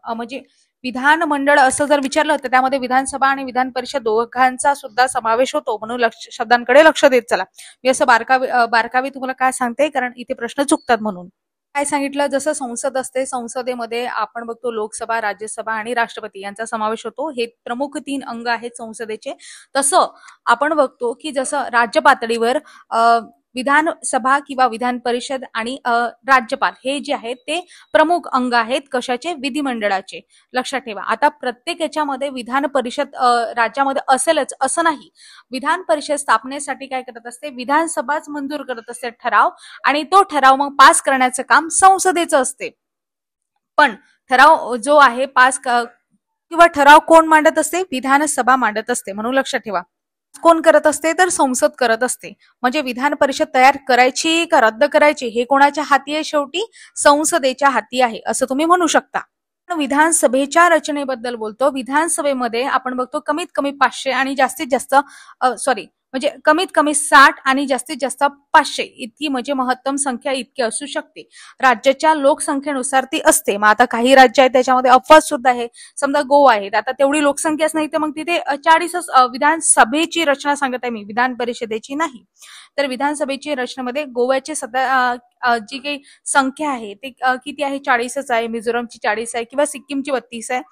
म्हणजे विधान मंडळ असं जर विचारलं तर त्यामध्ये विधानसभा आणि विधान परिषद दोघांचा सुद्धा समावेश होतो. म्हणून शब्दांकडे लक्ष देत चला. मी असं बारकावे तुम्हाला काय सांगते, कारण इथे प्रश्न चुकतात म्हणून. काय सांगितलं, जसं संसद असते, संसदेमध्ये आपण बघतो लोकसभा, राज्यसभा आणि राष्ट्रपती यांचा समावेश होतो. हे प्रमुख 3 अंग आहेत संसदेचे. तसं आपण बघतो की जसं राज्य पातळीवर विधानसभा किंवा विधान परिषद आणि राज्यपाल हे जे आहेत ते प्रमुख अंग आहेत. कशाचे? विधिमंडळाचे. लक्षात ठेवा. आता प्रत्येक याच्यामध्ये विधान परिषद राज्यामध्ये असेलच असं नाही. विधान परिषद स्थापनेसाठी काय करत असते, विधानसभाच मंजूर करत असते ठराव, आणि तो ठराव मग पास करण्याचं काम संसदेचं असते. पण ठराव जो आहे किंवा ठराव कोण मांडत असते? विधानसभा मांडत असते. म्हणून लक्षात ठेवा. कोण करत असते? तर संसद करत असते. म्हणजे विधान परिषद तयार करायची का रद्द करायची हे कोणाच्या हाती आहे? शेवटी संसदेच्या हाती आहे, असं तुम्ही म्हणू शकता. विधानसभेच्या रचनेबद्दल बोलतो. विधानसभेमध्ये आपण बघतो कमीत कमी 500 आणि जास्तीत जास्त म्हणजे कमीत कमी 60 आणि जास्तीत जास्त 500 इतकी म्हणजे महत्तम संख्या इतकी असू शकते. राज्याच्या लोकसंख्येनुसार ती असते. मग आता काही राज्य आहेत त्याच्यामध्ये अपवाद सुद्धा आहे. समजा गोवा आहे, आता तेवढी लोकसंख्याच नाही तर मग तिथे 40 विधानसभेची रचना सांगत आहे मी, विधान परिषदेची नाही. तर विधानसभेची रचनेमध्ये गोव्याची सध्या जी काही संख्या आहे ते किती आहे? 40च आहे. मिझोरमची 40 आहे किंवा सिक्कीमची 32 आहे.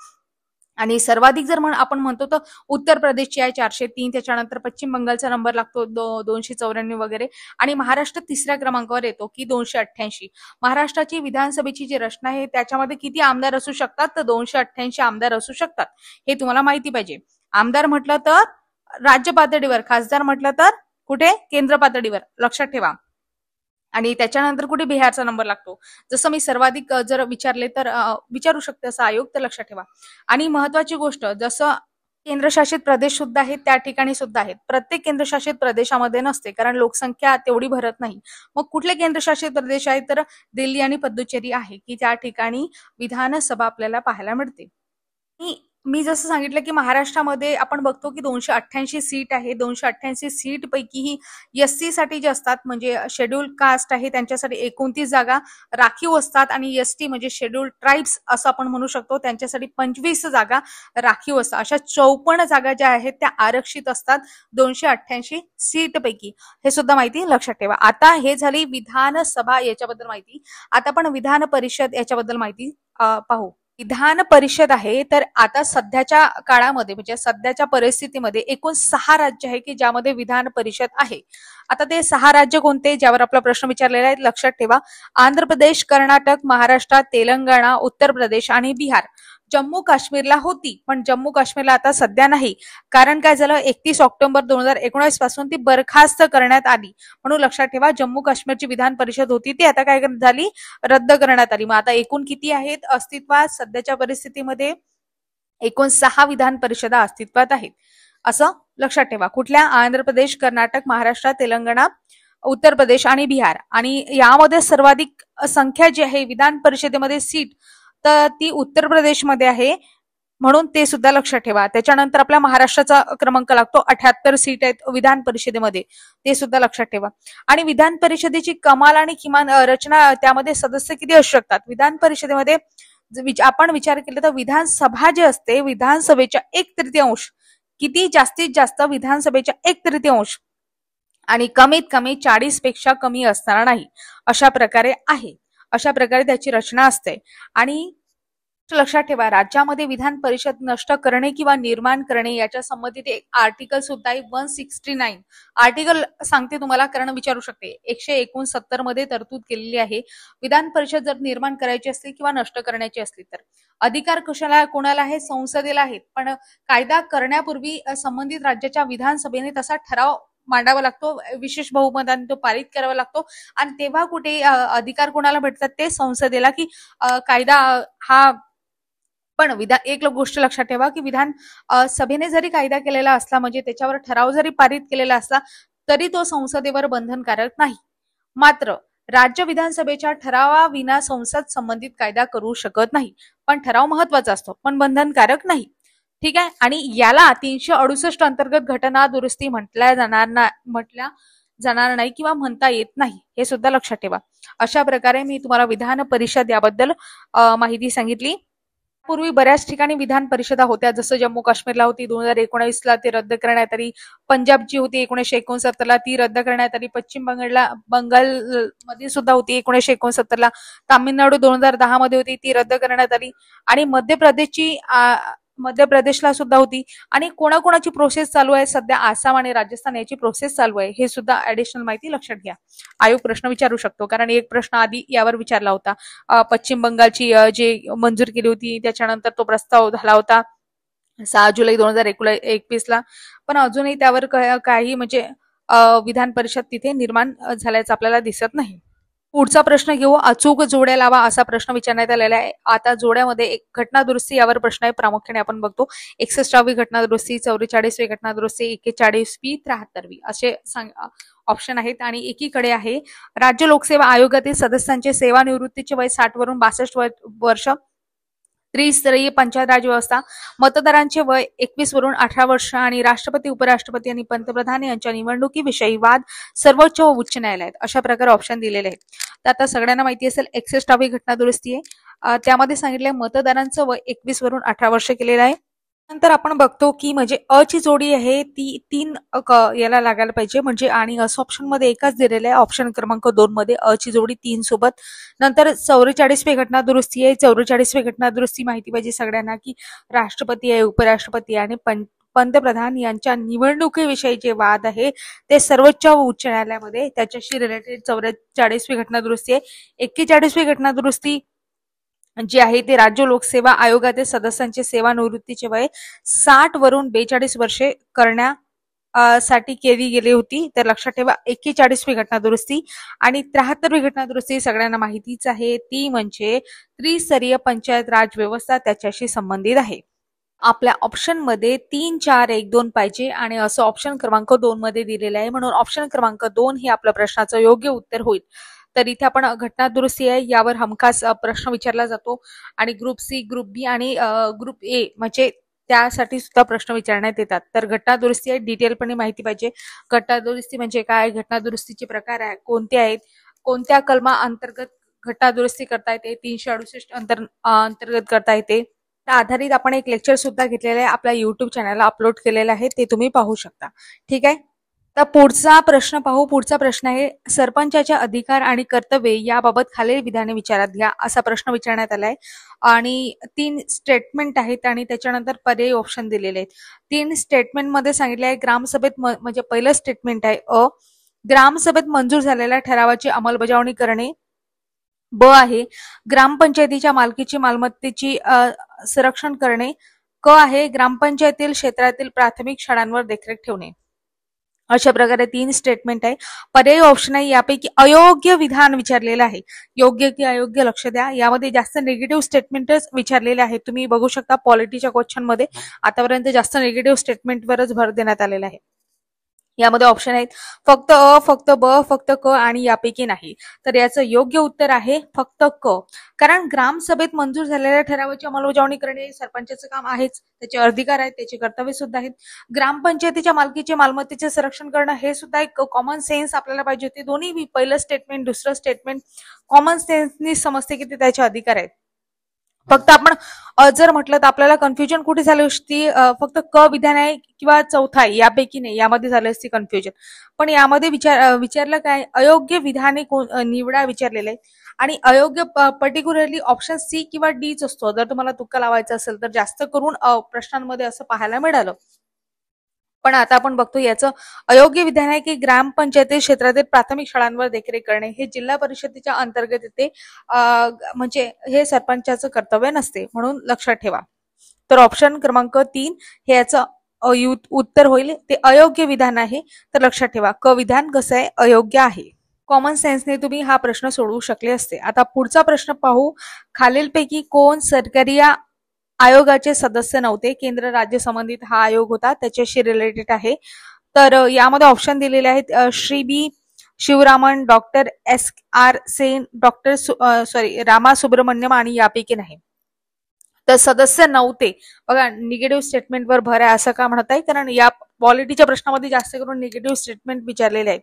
आणि सर्वाधिक जर आपण म्हणतो तर उत्तर प्रदेशची आहे 403, त्याच्यानंतर पश्चिम बंगालचा नंबर लागतो 294 वगैरे, आणि महाराष्ट्र 3ऱ्या क्रमांकावर येतो की 288. महाराष्ट्राची विधानसभेची जी रचना आहे त्याच्यामध्ये किती आमदार असू शकतात? तर 288 आमदार असू शकतात. हे तुम्हाला माहिती पाहिजे. आमदार म्हटलं तर राज्य पातळीवर, खासदार म्हटलं तर कुठे? केंद्र पातळीवर. लक्षात ठेवा. आणि त्याच्यानंतर कुठे? बिहारचा नंबर लागतो. जसं मी सर्वाधिक जर विचारले तर विचारू शकते असं आयोग, तर लक्षात ठेवा. आणि महत्वाची गोष्ट, जसं केंद्रशासित प्रदेश सुद्धा आहेत त्या ठिकाणी सुद्धा आहेत. प्रत्येक केंद्रशासित प्रदेशामध्ये नसते, कारण लोकसंख्या तेवढी भरत नाही. मग कुठले केंद्रशासित प्रदेश आहेत? तर दिल्ली आणि पुदुचेरी आहे की त्या ठिकाणी विधानसभा आपल्याला पाहायला मिळते. मी जसं सांगितलं की महाराष्ट्रामध्ये आपण बघतो की 288 सीट आहे. 288 सीट पैकीही एससी साठी जे असतात, म्हणजे शेड्यूल कास्ट आहे, त्यांच्यासाठी 29 जागा राखीव असतात, आणि एसटी म्हणजे शेड्यूल ट्राईब्स असं आपण म्हणू शकतो, त्यांच्यासाठी 25 जागा राखीव असतात. अशा 54 जागा ज्या आहेत त्या आरक्षित असतात 288 सीट पैकी. हे सुद्धा माहिती लक्षात ठेवा. आता हे झाली विधानसभा याच्याबद्दल माहिती. आता आपण विधान परिषद याच्याबद्दल माहिती पाहू. विधान परिषद आहे, तर आता सध्याच्या काळामध्ये म्हणजे सध्याच्या परिस्थितीमध्ये एकूण 6 राज्य आहे की ज्यामध्ये विधान परिषद आहे. आता ते 6 राज्य कोणते, ज्यावर आपला प्रश्न विचारलेला आहे, लक्षात ठेवा. आंध्र प्रदेश, कर्नाटक, महाराष्ट्र, तेलंगणा, उत्तर प्रदेश आणि बिहार. जम्मू काश्मीरला होती, पण जम्मू काश्मीरला आता सध्या नाही. कारण काय झालं? 31 ऑक्टोबर 2019 पासून ती बरखास्त करण्यात आली. म्हणून लक्षात ठेवा, जम्मू काश्मीरची विधान परिषद होती ती आता काय झाली? रद्द करण्यात आली. मग आता एकूण किती आहेत अस्तित्वात सध्याच्या परिस्थितीमध्ये? एकूण 6 विधान परिषदा अस्तित्वात आहेत, असं लक्षात ठेवा. कुठल्या? आंध्र प्रदेश, कर्नाटक, महाराष्ट्र, तेलंगणा, उत्तर प्रदेश आणि बिहार. आणि यामध्ये सर्वाधिक संख्या जी आहे विधान परिषदेमध्ये सीट, तर ती उत्तर प्रदेशमध्ये आहे, म्हणून ते सुद्धा लक्षात ठेवा. त्याच्यानंतर आपल्या महाराष्ट्राचा क्रमांक लागतो. 78 सीट आहेत विधान परिषदेमध्ये, ते सुद्धा लक्षात ठेवा. आणि विधान परिषदेची कमाल आणि किमान रचना, त्यामध्ये सदस्य किती असू शकतात? विधान परिषदेमध्ये आपण विचार केला तर विधानसभा जे असते, विधानसभेच्या 1/3 किती? जास्तीत जास्त विधानसभेच्या 1/3, आणि कमीत कमी 40 पेक्षा कमी असणार नाही, अशा प्रकारे आहे. अशा प्रकारे त्याची रचना असते. आणि लक्षात ठेवा, राज्यामध्ये विधान परिषद नष्ट करणे किंवा निर्माण करणे याच्या संबंधित एक आर्टिकल सुद्धा आहे. 169 आर्टिकल सांगते तुम्हाला, कारण विचारू शकते. 169 मध्ये तरतूद केलेली आहे. विधान परिषद जर निर्माण करायची असली किंवा नष्ट करण्याची असली तर अधिकार कोणाला आहे? संसदेला आहेत. पण कायदा करण्यापूर्वी संबंधित राज्याच्या विधानसभेने तसा ठराव मांडावा लागतो, विशेष बहुमताने तो पारित करावा लागतो आणि तेव्हा कुठे अधिकार कोणाला भेटतात ते संसदेला, की कायदा हा पण विधान एक गोष्ट लक्षात ठेवा की विधान सभेने जरी कायदा केलेला असला म्हणजे त्याच्यावर ठराव जरी पारित केलेला असला तरी तो संसदेवर बंधनकारक नाही. मात्र राज्य विधानसभेच्या ठरावाविना संसद संबंधित कायदा करू शकत नाही. पण ठराव महत्वाचा असतो पण बंधनकारक नाही. ठीक आहे. आणि याला 368 अंतर्गत घटना दुरुस्ती म्हटल्या जाणार नाही किंवा म्हणता येत नाही, हे सुद्धा लक्षात ठेवा. अशा प्रकारे मी तुम्हाला विधान परिषद याबद्दल माहिती सांगितली. पूर्वी बऱ्याच ठिकाणी विधान परिषदा होत्या, जसं जम्मू काश्मीरला होती 2019ला ती रद्द करण्यात आली. पंजाबची होती 1969ला ती रद्द करण्यात आली. पश्चिम बंगाल मध्ये सुद्धा होती 1969ला. तामिळनाडू 2010 मध्ये होती ती रद्द करण्यात आली. आणि मध्य प्रदेशला सुद्धा होती. आणि कोणाकोणाची प्रोसेस चालू आहे सध्या, आसाम आणि राजस्थान याची प्रोसेस चालू आहे, हे सुद्धा ऍडिशनल माहिती लक्षात घ्या. आयोग प्रश्न विचारू शकतो कारण एक प्रश्न आधी यावर विचारला होता. पश्चिम बंगालची जे मंजूर केली होती त्याच्यानंतर तो प्रस्ताव झाला होता 6 जुलै 2021ला. पण अजूनही त्यावर काही म्हणजे विधान परिषद तिथे निर्माण झाल्याचं आपल्याला दिसत नाही. पुढचा प्रश्न घेऊ. अचूक जोड्या लावा असा प्रश्न विचारण्यात आलेला आहे. आता जोड्यामध्ये एक घटना दुरुस्ती यावर प्रश्न आहे, प्रामुख्याने आपण बघतो. 61वी घटना दुरुस्ती, 44वी घटना दुरुस्ती, 41वी, 73वी असे ऑप्शन आहेत. आणि एकीकडे आहे राज्य लोकसेवा आयोगातील सदस्यांचे सेवानिवृत्तीचे वय 60 वरून 62 वर्ष, त्रिस्तरीय पंचायत राज व्यवस्था, मतदारांचे वय 21 वरून 18 वर्ष आणि राष्ट्रपती, उपराष्ट्रपती आणि पंतप्रधान यांच्या निवडणुकीविषयी वाद सर्वोच्च व उच्च न्यायालयात, अशा प्रकारे ऑप्शन दिलेले आहेत. तर आता सगळ्यांना माहिती असेल 61वी घटना दुरुस्ती आहे. त्यामध्ये सांगितलंय मतदारांचं वय 21 वरून 18 वर्ष केलेलं आहे. नंतर आपण बघतो की म्हणजे अ ची जोडी आहे ती 3 याला लागायला पाहिजे म्हणजे, आणि असं ऑप्शन मध्ये एकच दिलेलं आहे ऑप्शन क्रमांक 2 मध्ये अ ची जोडी 3 सोबत. नंतर 44वी घटना दुरुस्ती आहे. 44वी घटना दुरुस्ती माहिती पाहिजे सगळ्यांना की राष्ट्रपती आहे, उपराष्ट्रपती आणि पंतप्रधान यांच्या निवडणुकीविषयी जे वाद आहे ते सर्वोच्च व उच्च न्यायालयामध्ये त्याच्याशी रिलेटेड 44वी घटना दुरुस्ती आहे. 41वी घटना दुरुस्ती जे आहे ते राज्य लोकसेवा आयोगातील सदस्यांचे सेवानिवृत्तीचे वय 60 वरून 42 वर्षे करण्यासाठी केली गेली होती. तर लक्षात ठेवा 41वी घटना दुरुस्ती. आणि 73वी घटना दुरुस्ती सगळ्यांना माहितीच आहे, ती म्हणजे त्रिस्तरीय पंचायत राज व्यवस्था त्याच्याशी संबंधित आहे. आपल्या ऑप्शन मध्ये 3, 4, 1, 2 पाहिजे आणि असं ऑप्शन क्रमांक 2 मध्ये दिलेलं आहे, म्हणून ऑप्शन क्रमांक 2 हे आपल्या प्रश्नाचं योग्य उत्तर होईल. तर इथे आपण घटना दुरुस्ती आहे यावर हमखास प्रश्न विचारला जातो. आणि ग्रुप सी, ग्रुप बी आणि ग्रुप ए म्हणजे त्यासाठी सुद्धा प्रश्न विचारण्यात येतात. तर घटना दुरुस्ती आहे डिटेलपणे माहिती पाहिजे. घटना दुरुस्ती म्हणजे काय, घटना दुरुस्तीचे प्रकार आहे कोणते आहेत, कोणत्या कलमा अंतर्गत घटना दुरुस्ती करता येते, 368 अंतर्गत करता येते. त्या आधारित आपण एक लेक्चर सुद्धा घेतलेलं आहे, आपल्या युट्यूब चॅनलला अपलोड केलेलं आहे, ते तुम्ही पाहू शकता. ठीक आहे. तर पुढचा प्रश्न पाहू. पुढचा प्रश्न आहे सरपंचाचे अधिकार आणि कर्तव्ये याबाबत खालील विधाने विचारात घ्या असा प्रश्न विचारण्यात आलाय. आणि 3 स्टेटमेंट आहेत आणि त्याच्यानंतर पर्यायी ऑप्शन दिलेले आहेत. 3 स्टेटमेंट मध्ये सांगितले आहे ग्रामसभेत म्हणजे पहिलं स्टेटमेंट आहे अ, ग्रामसभेत मंजूर झालेल्या ठरावाची अंमलबजावणी करणे. ब आहे ग्रामपंचायतीच्या मालकीची मालमत्तेची संरक्षण करणे. क आहे ग्रामपंचायतील क्षेत्रातील प्राथमिक शाळांवर देखरेख ठेवणे. अशा प्रकारे 3 स्टेटमेंट आहे. पर्यायी ऑप्शन आहे यापैकी अयोग्य विधान विचारलेलं आहे. योग्य की अयोग्य लक्ष द्या. यामध्ये जास्त निगेटिव्ह स्टेटमेंटच विचारलेले आहेत. तुम्ही बघू शकता पॉलिटीच्या क्वेश्चन मध्ये आतापर्यंत जास्त निगेटिव्ह स्टेटमेंटवरच भर देण्यात आलेला आहे. यामध्ये ऑप्शन आहेत फक्त अ, फक्त ब, फक्त क आणि यापैकी नाही. तर याचं योग्य उत्तर आहे फक्त क. कारण ग्रामसभेत मंजूर झालेल्या ठरावाची अंमलबजावणी करणे सरपंचाचं काम आहेच, त्याचे अधिकार आहेत, त्याचे कर्तव्य सुद्धा आहेत. ग्रामपंचायतीच्या मालकीचे मालमत्तेचे संरक्षण करणं हे सुद्धा एक कॉमन सेन्स आपल्याला पाहिजे होते. दोन्ही पहिलं स्टेटमेंट दुसरं स्टेटमेंट कॉमन सेन्सनी समजते की ते त्याचे अधिकार आहेत. फक्त आपण जर म्हटलं तर आपल्याला कन्फ्युजन कुठे झाली असती, फक्त क विधान आहे किंवा चौथा आहे यापैकी नाही, यामध्ये झाली असती कन्फ्युजन. पण यामध्ये विचारलं काय, अयोग्य विधाने निवडा विचारलेलं आहे. आणि अयोग्य पर्टिक्युलरली ऑप्शन सी किंवा डीच असतो. जर तुम्हाला तुक्का लावायचा असेल तर जास्त करून प्रश्नांमध्ये असं पाहायला मिळालं. पण आता आपण बघतो याचं अयोग्य विधान आहे की ग्रामपंचायती क्षेत्रातील प्राथमिक शाळांवर देखरेख करणे हे जिल्हा परिषदेच्या अंतर्गत येते, म्हणजे हे सरपंचाचं कर्तव्य नसते, म्हणून लक्षात ठेवा. तर ऑप्शन क्रमांक 3 हे याचं उत्तर होईल ते अयोग्य विधान आहे. तर लक्षात ठेवा क विधान कसं आहे, अयोग्य आहे. कॉमन सेन्सने तुम्ही हा प्रश्न सोडवू शकले असते. आता पुढचा प्रश्न पाहू. खालीलपैकी कोण सरकारी आयोगाचे सदस्य नव्हते? केंद्र राज्य संबंधित हा आयोग होता, त्याच्याशी रिलेटेड आहे. तर यामध्ये ऑप्शन दिलेले आहेत Shri B Shivaraman, doctor S R Sen, Rama Subramaniam आणि यापैकी नाही. तर सदस्य नव्हते. बघा निगेटिव्ह स्टेटमेंटवर भर आहे असं का म्हणत आहे, कारण या पॉलिटीच्या प्रश्नामध्ये जास्त करून निगेटिव्ह स्टेटमेंट विचारलेले आहेत.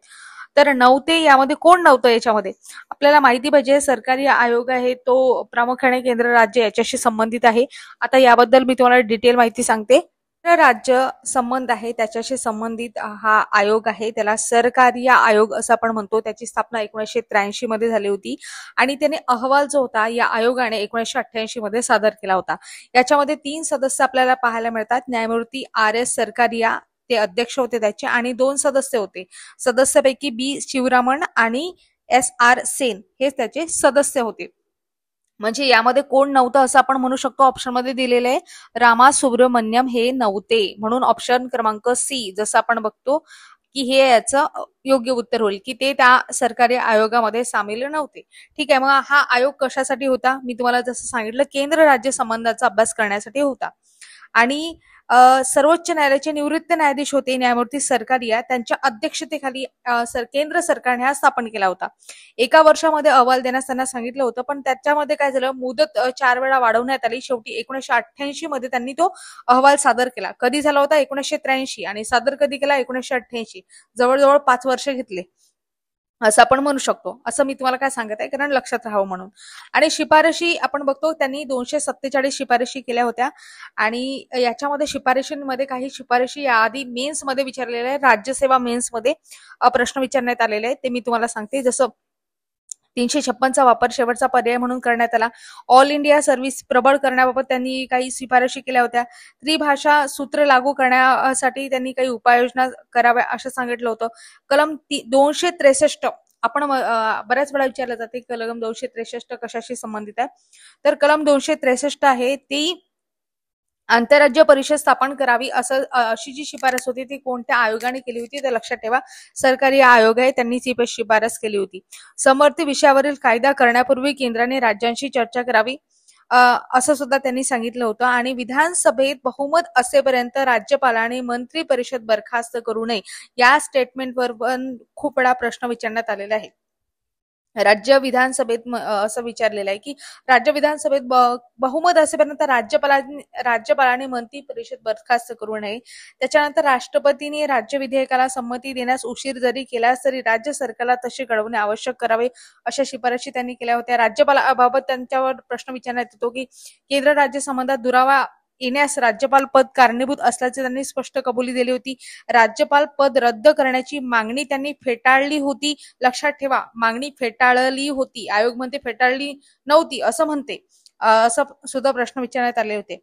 तर नव्हते यामध्ये कोण नव्हतं? याच्यामध्ये आपल्याला माहिती पाहिजे सरकारी आयोग आहे तो प्रामुख्याने केंद्र राज्य याच्याशी संबंधित आहे. आता याबद्दल मी तुम्हाला डिटेल माहिती सांगते. राज्य संबंध आहे त्याच्याशी संबंधित हा आयोग आहे, त्याला सरकारी आयोग असं आपण म्हणतो. त्याची स्थापना 1983 मध्ये झाली होती आणि त्याने अहवाल जो होता या आयोगाने 1988 मध्ये सादर केला होता. याच्यामध्ये 3 सदस्य आपल्याला पाहायला मिळतात. न्यायमूर्ती आर एस सरकारिया ते अध्यक्ष होते त्याचे, आणि 2 सदस्य होते. सदस्यापैकी बी शिवरामन आणि एस आर सेन हे त्याचे सदस्य होते. म्हणजे यामध्ये कोण नव्हतं असं आपण म्हणू शकतो. ऑप्शन मध्ये दिलेले आहे रामा सुब्रमण्यम हे नव्हते, म्हणून ऑप्शन क्रमांक सी जसं आपण बघतो की हे याचं योग्य उत्तर होईल की ते त्या सरकारी आयोगामध्ये सामील नव्हते. ठीक आहे, मग हा आयोग कशासाठी होता? मी तुम्हाला जसं सांगितलं केंद्र राज्य संबंधाचा अभ्यास करण्यासाठी होता. आणि सर्वोच्च न्यायालयाचे निवृत्त न्यायाधीश होते न्यायमूर्ती सरकारिया, त्यांच्या अध्यक्षतेखाली केंद्र सरकारने हा स्थापन केला होता. 1 वर्षामध्ये अहवाल देण्यास त्यांना सांगितलं होतं, पण त्याच्यामध्ये काय झालं, मुदत 4 वेळा वाढवण्यात आली. शेवटी 1988 मध्ये त्यांनी तो अहवाल सादर केला. कधी झाला होता? 1983, आणि सादर कधी केला? 1988. जवळजवळ 5 वर्ष घेतले असं आपण म्हणू शकतो. असं मी तुम्हाला काय सांगत आहे, कारण लक्षात राहावं म्हणून. आणि शिफारशी आपण बघतो त्यांनी 247 शिफारशी केल्या होत्या, आणि याच्यामध्ये शिफारशींमध्ये काही शिफारशी याआधी मेन्स मध्ये विचारलेल्या आहे. राज्यसेवा मेन्स मध्ये प्रश्न विचारण्यात आलेले आहेत, ते मी तुम्हाला सांगते. जसं 356चा वापर शेवटचा पर्याय म्हणून करण्यात आला. ऑल इंडिया सर्व्हिस प्रबळ करण्याबाबत त्यांनी काही शिफारशी केल्या होत्या. त्रिभाषा सूत्र लागू करण्यासाठी त्यांनी काही उपाययोजना कराव्या असं सांगितलं होतं. कलम 263 आपण बऱ्याच वेळा विचारलं जाते कलम 263 कशाशी संबंधित आहे. तर कलम 263 आहे ती आंतरराज्य परिषद स्थापन करावी असं अशी जी शिफारस होती ती कोणत्या आयोगाने केली होती? तर लक्षात ठेवा सरकारी आयोग आहे त्यांनी ती शिफारस केली होती. समवर्ती विषयावरील कायदा करण्यापूर्वी केंद्राने राज्यांशी चर्चा करावी असं सुद्धा त्यांनी सांगितलं होतं. आणि विधानसभेत बहुमत असेपर्यंत राज्यपालाने मंत्री परिषद बरखास्त करू नये या स्टेटमेंटवर पण खूप वेळा प्रश्न विचारण्यात आलेला आहे. राज्य विधानसभेत असं विचारलेलं आहे की राज्य विधानसभेत बहुमत असेपर्यंत राज्यपालाने मंत्री परिषद बरखास्त करू नये. त्याच्यानंतर राष्ट्रपतीने राज्य विधेयकाला संमती देण्यास उशीर जरी केलास तरी राज्य सरकारला तसे कळवणे आवश्यक करावे अशा शिफारशी त्यांनी केल्या होत्या. राज्यपालाबाबत त्यांच्यावर प्रश्न विचारण्यात येतो की केंद्र राज्य संबंधात दुरावा येण्यास राज्यपाल पद कारणीभूत असल्याचे त्यांनी स्पष्ट कबुली दिली होती. राज्यपाल पद रद्द करण्याची मागणी त्यांनी फेटाळली होती. लक्षात ठेवा मागणी फेटाळली होती, आयोग म्हणते फेटाळली नव्हती असं म्हणते. असं सुद्धा प्रश्न विचारण्यात आले होते.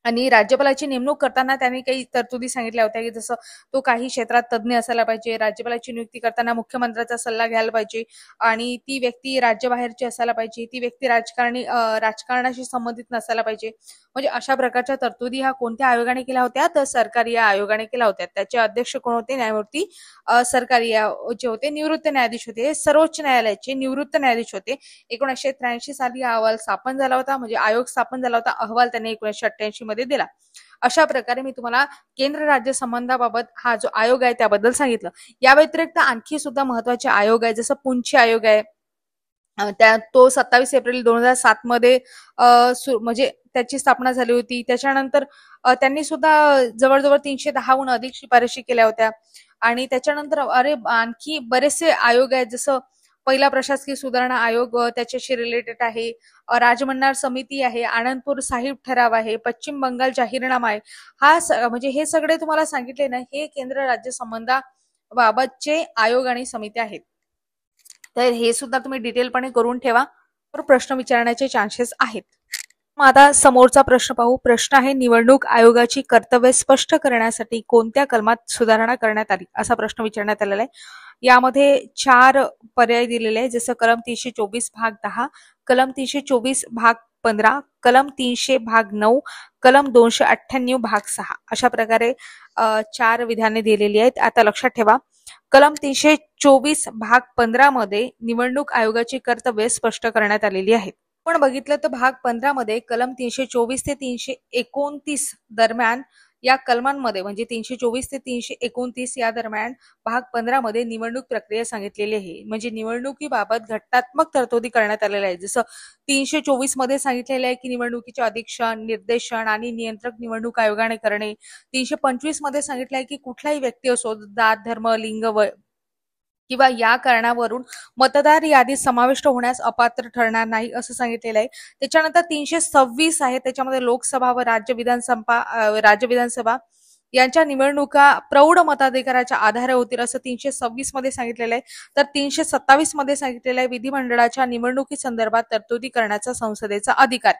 आणि राज्यपालाची नेमणूक करताना त्यांनी काही तरतुदी सांगितल्या होत्या की जसं तो काही क्षेत्रात तज्ज्ञ असायला पाहिजे, राज्यपालाची नियुक्ती करताना मुख्यमंत्र्याचा सल्ला घ्यायला पाहिजे, आणि ती व्यक्ती राज्याबाहेरची असायला पाहिजे, ती व्यक्ती राजकारणाशी संबंधित नसायला पाहिजे. म्हणजे अशा प्रकारच्या तरतुदी ह्या कोणत्या आयोगाने केल्या होत्या? तर सरकारी आयोगाने केल्या होत्या. त्याचे अध्यक्ष कोण होते? न्यायमूर्ती सरकारी जे होते निवृत्त न्यायाधीश होते, सर्वोच्च न्यायालयाचे निवृत्त न्यायाधीश होते. 1983 साली हा अहवाल स्थापन झाला होता, म्हणजे आयोग स्थापन झाला होता. अहवाल त्यांनी 1988 मध्ये दिला. अशा प्रकारे मी तुम्हाला केंद्र राज्य संबंधाबाबत हा जो आयोग आहे त्याबद्दल सांगितलं. या व्यतिरिक्त आणखी सुद्धा महत्वाचे आयोग आहे, जसं पुंछ आयोग आहे. तो 27 एप्रिल 2007 मध्ये म्हणजे त्याची स्थापना झाली होती. त्याच्यानंतर त्यांनी सुद्धा जवळजवळ 310हून अधिक शिफारशी केल्या होत्या. आणि त्याच्यानंतर आणखी बरेचसे आयोग आहेत, जसं पहिला प्रशासकीय सुधारणा आयोग त्याच्याशी रिलेटेड आहे, राजमन्नार समिती आहे, आनंदपूर साहिब ठराव आहे, पश्चिम बंगाल जाहीरनामा आहे. म्हणजे हे सगळे तुम्हाला सांगितले ना, हे केंद्र राज्य संबंधाबाबतचे आयोग आणि समिती आहेत. तर हे सुद्धा तुम्ही डिटेलपणे करून ठेवा, तर प्रश्न विचारण्याचे चान्सेस आहेत. मग आता समोरचा प्रश्न पाहू. प्रश्न आहे निवडणूक आयोगाची कर्तव्ये स्पष्ट करण्यासाठी कोणत्या कलमात सुधारणा करण्यात आली असा प्रश्न विचारण्यात आलेला आहे. यामध्ये 4 पर्याय दिलेले आहे, जसं कलम 324 भाग 10, कलम 324 भाग 15, कलम 300 भाग 9, कलम 298 भाग 6 अशा प्रकारे 4 विधाने दिलेली आहेत. आता लक्षात ठेवा, कलम 324 भाग 15 मध्ये निवडणूक आयोगाची कर्तव्ये स्पष्ट करण्यात आलेली आहेत. पण बघितलं तर भाग 15 मध्ये कलम 324 ते 329 दरम्यान या कलमांमध्ये म्हणजे 324 ते 329 या दरम्यान भाग 15 मध्ये निवडणूक प्रक्रिया सांगितलेली आहे. म्हणजे निवडणुकीबाबत घटनात्मक तरतुदी करण्यात आलेल्या आहेत. जसं 324 मध्ये सांगितलेलं आहे की निवडणुकीचे अधीक्षण, निर्देशन आणि नियंत्रक निवडणूक आयोगाने करणे. 325 मध्ये सांगितलं आहे की कुठलाही व्यक्ती असो, जात, धर्म, लिंग किंवा या कारणावरून मतदार यादीत समाविष्ट होण्यास अपात्र ठरणार नाही असं सांगितलेलं आहे. त्याच्यानंतर 326 आहे, त्याच्यामध्ये लोकसभा व राज्य विधानसभा यांच्या निवडणुका प्रौढ मताधिकाराच्या आधारे होतील असं 326 मध्ये सांगितलेलं आहे. तर 327 मध्ये सांगितलेलं आहे विधिमंडळाच्या निवडणुकी संदर्भात तरतुदी करण्याचा संसदेचा अधिकार.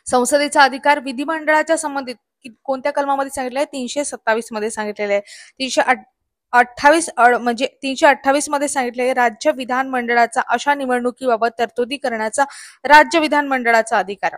संसदेचा अधिकार विधिमंडळाच्या संबंधित कोणत्या कलमामध्ये सांगितलंय? 327 मध्ये सांगितलेलं आहे. 328 मध्ये सांगितले राज्य विधानमंडळाचा अशा निवडणुकीबाबत तरतुदी करण्याचा राज्य विधानमंडळाचा अधिकार.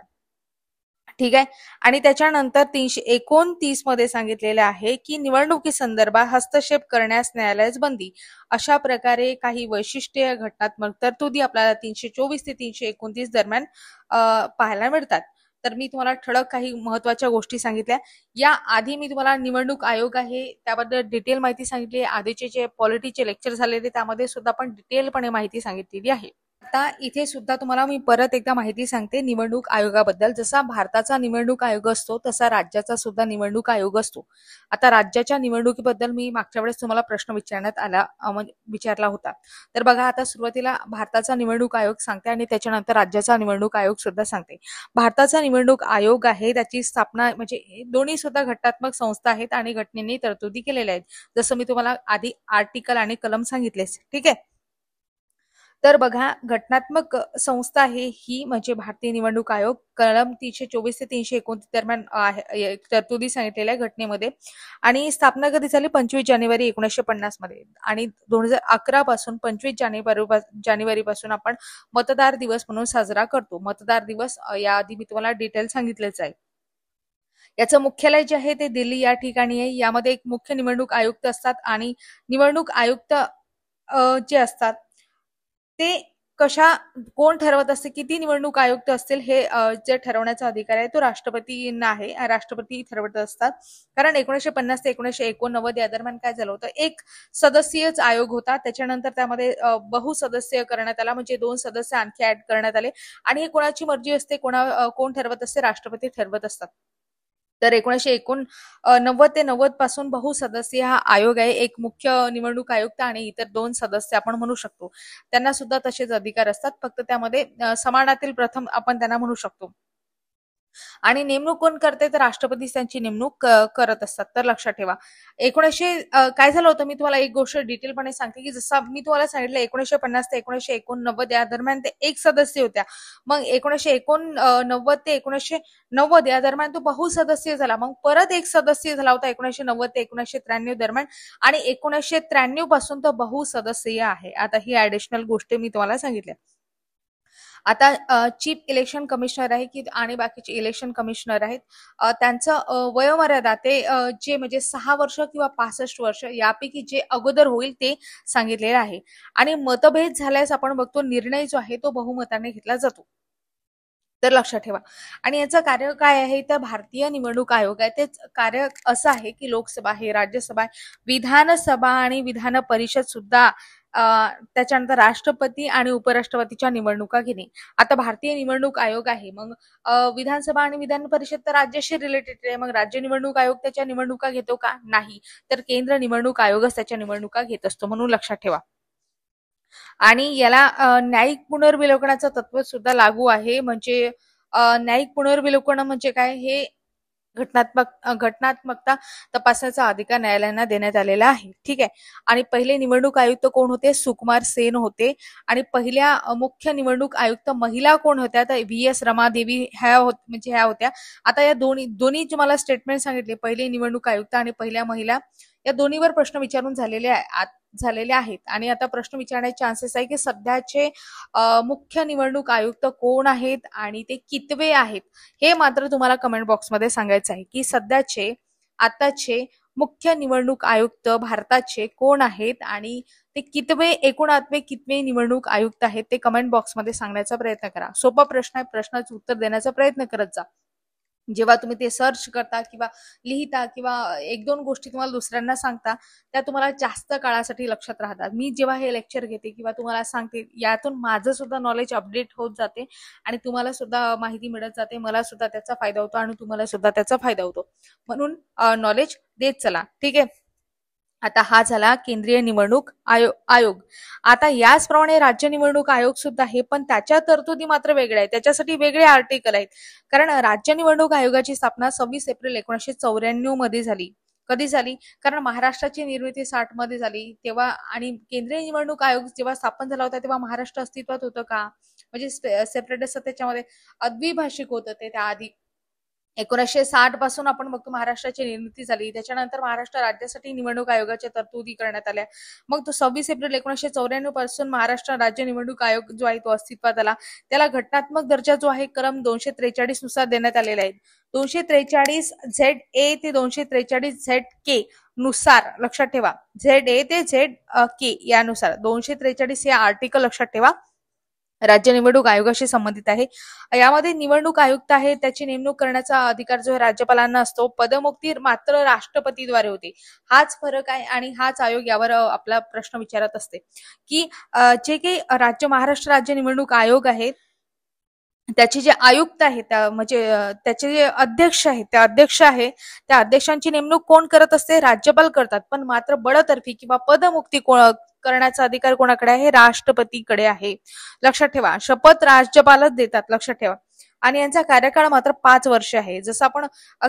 ठीक आहे. आणि त्याच्यानंतर 329 मध्ये सांगितलेले आहे की निवडणुकी संदर्भात हस्तक्षेप करण्यास न्यायालयास बंदी. अशा प्रकारे काही वैशिष्ट्य घटनात्मक तरतुदी आपल्याला 324 ते 329 दरम्यान पाहायला मिळतात. तर मी तुम्हाला ठळक काही महत्वाच्या गोष्टी सांगितल्या. या आधी मी तुम्हाला निवडणूक आयोग आहे त्याबद्दल डिटेल माहिती सांगितली. आधीचे जे पॉलिटीचे लेक्चर झालेले त्यामध्ये सुद्धा आपण डिटेलपणे माहिती सांगितलेली आहे. आता इथे सुद्धा तुम्हाला मी परत एकदा माहिती सांगते निवडणूक आयोगाबद्दल. जसा भारताचा निवडणूक आयोग असतो तसा राज्याचा सुद्धा निवडणूक आयोग असतो. आता राज्याच्या निवडणुकीबद्दल मी मागच्या वेळेस तुम्हाला प्रश्न विचारला होता. तर बघा, आता सुरुवातीला भारताचा निवडणूक आयोग सांगते आणि त्याच्यानंतर राज्याचा निवडणूक आयोग सुद्धा सांगते. भारताचा निवडणूक आयोग आहे त्याची स्थापना म्हणजे दोन्ही सुद्धा घटनात्मक संस्था आहेत आणि घटनेने तरतुदी केलेल्या आहेत. जसं मी तुम्हाला आधी आर्टिकल आणि कलम सांगितलेच. ठीक आहे. तर बघा, घटनात्मक संस्था आहे ही म्हणजे भारतीय निवडणूक आयोग. कलम 324 ते 329 दरम्यान तरतुदी सांगितलेल्या घटनेमध्ये. आणि स्थापना कधी झाली? 25 जानेवारी 1950 मध्ये. आणि 2011 पासून 25 जानेवारी पासून आपण मतदार दिवस म्हणून साजरा करतो. मतदार दिवस याआधी मी तुम्हाला डिटेल सांगितलेच आहे. याचं मुख्यालय जे आहे ते दिल्ली या ठिकाणी आहे. यामध्ये एक मुख्य निवडणूक आयुक्त असतात आणि निवडणूक आयुक्त जे असतात ते कोण ठरवत असते, किती निवडणूक आयुक्त असतील हे जे ठरवण्याचा अधिकार आहे तो राष्ट्रपतींना आहे. राष्ट्रपती ठरवत असतात. कारण 1950 ते 1989 या दरम्यान काय झालं होतं, एक सदस्यच आयोग होता. त्याच्यानंतर त्यामध्ये बहुसदस्य करण्यात आला, म्हणजे 2 सदस्य आणखी ऍड करण्यात आले. आणि हे कोणाची मर्जी असते, कोण ठरवत असते? राष्ट्रपती ठरवत असतात. तर 1989 ते 90 पासून बहुसदस्य हा आयोग आहे. एक मुख्य निवडणूक आयुक्त आणि इतर 2 सदस्य आपण म्हणू शकतो. त्यांना सुद्धा तसेच अधिकार असतात, फक्त त्यामध्ये समानातील प्रथम आपण त्यांना म्हणू शकतो. आणि नेमणूक कोण करते? तर राष्ट्रपती त्यांची नेमणूक करत असतात. तर लक्षात ठेवा, काय झालं होतं मी तुम्हाला एक गोष्ट डिटेलपणे सांगते की जसं मी तुम्हाला सांगितलं 1950 ते 1989 या दरम्यान ते एक सदस्य होत्या. मग 1989 ते 1990 या दरम्यान तो बहुसदस्य झाला. मग परत एक सदस्य झाला होता 1990 ते 1993 दरम्यान. आणि 1993 पासून तो बहुसदस्यीय आहे. आता ही ऍडिशनल गोष्ट मी तुम्हाला सांगितल्या. आता चीफ इलेक्शन कमिशनर आहे की आणि बाकीचे इलेक्शन कमिशनर आहेत, त्यांचं वयोमर्यादा ते जे म्हणजे 6 वर्ष किंवा 65 वर्ष यापैकी जे अगोदर होईल ते सांगितलेलं आहे. आणि मतभेद झाल्यास आपण बघतो निर्णय जो आहे तो बहुमताने घेतला जातो. तर लक्षात ठेवा. आणि याचं कार्य काय आहे? तर भारतीय निवडणूक आयोग आहे ते कार्य असं आहे की लोकसभा आहे, राज्यसभा आहे, विधानसभा आणि विधान परिषद सुद्धा, त्याच्यानंतर राष्ट्रपती आणि उपराष्ट्रपतीच्या निवडणुका घेणे. आता भारतीय निवडणूक आयोग आहे, मग विधानसभा आणि विधान परिषद तर राज्याशी रिलेटेड आहे. मग राज्य निवडणूक आयोग त्याच्या निवडणुका घेतो का? नाही. तर केंद्र निवडणूक आयोगच त्याच्या निवडणुका घेत असतो, म्हणून लक्षात ठेवा. आणि याला न्यायिक पुनर्विलोकनाचं तत्व सुद्धा लागू आहे. म्हणजे न्यायिक पुनर्विलोकन म्हणजे काय? हे घटनात्मकता तपासण्याचा अधिकार न्यायालयांना देण्यात आलेला आहे. ठीक आहे. आणि पहिले निवडणूक आयुक्त कोण होते? सुकुमार सेन होते. आणि पहिल्या मुख्य निवडणूक आयुक्त महिला कोण होत्या? तर VS रमादेवी ह्या होत्या. आता या दोन्ही तुम्हाला स्टेटमेंट सांगितले, पहिले निवडणूक आयुक्त आणि पहिल्या महिला, या दोन्हीवर प्रश्न विचारून झालेले आहेत. आणि आता प्रश्न विचारण्याचे चान्सेस आहे की सध्याचे मुख्य निवडणूक आयुक्त कोण आहेत आणि ते कितवे आहेत, हे मात्र तुम्हाला कमेंट बॉक्समध्ये सांगायचं आहे की सध्याचे आताचे मुख्य निवडणूक आयुक्त भारताचे कोण आहेत आणि ते कितवे एकोणातवे कितवे निवडणूक आयुक्त आहेत ते कमेंट बॉक्समध्ये सांगण्याचा प्रयत्न करा. सोपा प्रश्न आहे, प्रश्नाचं उत्तर देण्याचा प्रयत्न करत जा. जेव्हा तुम्ही ते सर्च करता किंवा लिहिता किंवा एक दोन गोष्टी तुम्हाला दुसऱ्यांना सांगता, त्या तुम्हाला जास्त काळासाठी लक्षात राहतात. मी जेव्हा हे लेक्चर घेते किंवा तुम्हाला सांगते, यातून माझं सुद्धा नॉलेज अपडेट होत जाते आणि तुम्हाला सुद्धा माहिती मिळत जाते, मला सुद्धा त्याचा फायदा होतो आणि तुम्हाला सुद्धा त्याचा फायदा होतो. म्हणून नॉलेज देत चला. ठीक आहे. आता हा झाला केंद्रीय निवडणूक आयोग. आता याचप्रमाणे राज्य निवडणूक आयोग सुद्धा आहे, पण त्याच्या तरतुदी मात्र वेगळ्या आहेत, त्याच्यासाठी वेगळे आर्टिकल आहेत. कारण राज्य निवडणूक आयोगाची स्थापना 26 एप्रिल 1994 मध्ये झाली. कधी झाली? कारण महाराष्ट्राची निर्मिती 60 मध्ये झाली तेव्हा. आणि केंद्रीय निवडणूक आयोग जेव्हा स्थापन झाला होता तेव्हा महाराष्ट्र अस्तित्वात होतं का? म्हणजे सेपरेट असतं, त्याच्यामध्ये द्विभाषिक होतं ते त्याआधी. 1960 पासून आपण बघतो महाराष्ट्राची निर्मिती झाली. त्याच्यानंतर महाराष्ट्र राज्यासाठी निवडणूक आयोगाच्या तरतुदी करण्यात आल्या. मग तो 26 एप्रिल 1994 पासून महाराष्ट्र राज्य निवडणूक आयोग जो आहे तो अस्तित्वात आला. त्याला घटनात्मक दर्जा जो आहे कलम 243 नुसार देण्यात आलेला आहे. 243ZA ते 243ZK नुसार, लक्षात ठेवा, ZA ते ZK यानुसार 243 हे आर्टिकल लक्षात ठेवा, राज्य निवडणूक आयोगाशी संबंधित आहे. यामध्ये निवडणूक आयुक्त आहे, त्याची नेमणूक करण्याचा अधिकार जो राज्यपालांना असतो. पदमुक्ती मात्र राष्ट्रपतीद्वारे होते. हाच फरक आहे आणि हाच आयोग यावर आपला प्रश्न विचारत असते की जे काही महाराष्ट्र राज्य निवडणूक आयोग आहे त्याचे जे आयुक्त आहेत म्हणजे त्याचे जे अध्यक्ष आहेत त्या अध्यक्षांची नेमणूक कोण करत असते? राज्यपाल करतात. पण मात्र बडतर्फी किंवा पदमुक्ती करण्याचा अधिकार कोणाकडे आहे? राष्ट्रपतीकडे आहे. लक्षात ठेवा, शपथ राज्यपालच देतात, लक्षात ठेवा. आणि यांचा कार्यकाळ मात्र 5 वर्ष आहे. जसं आपण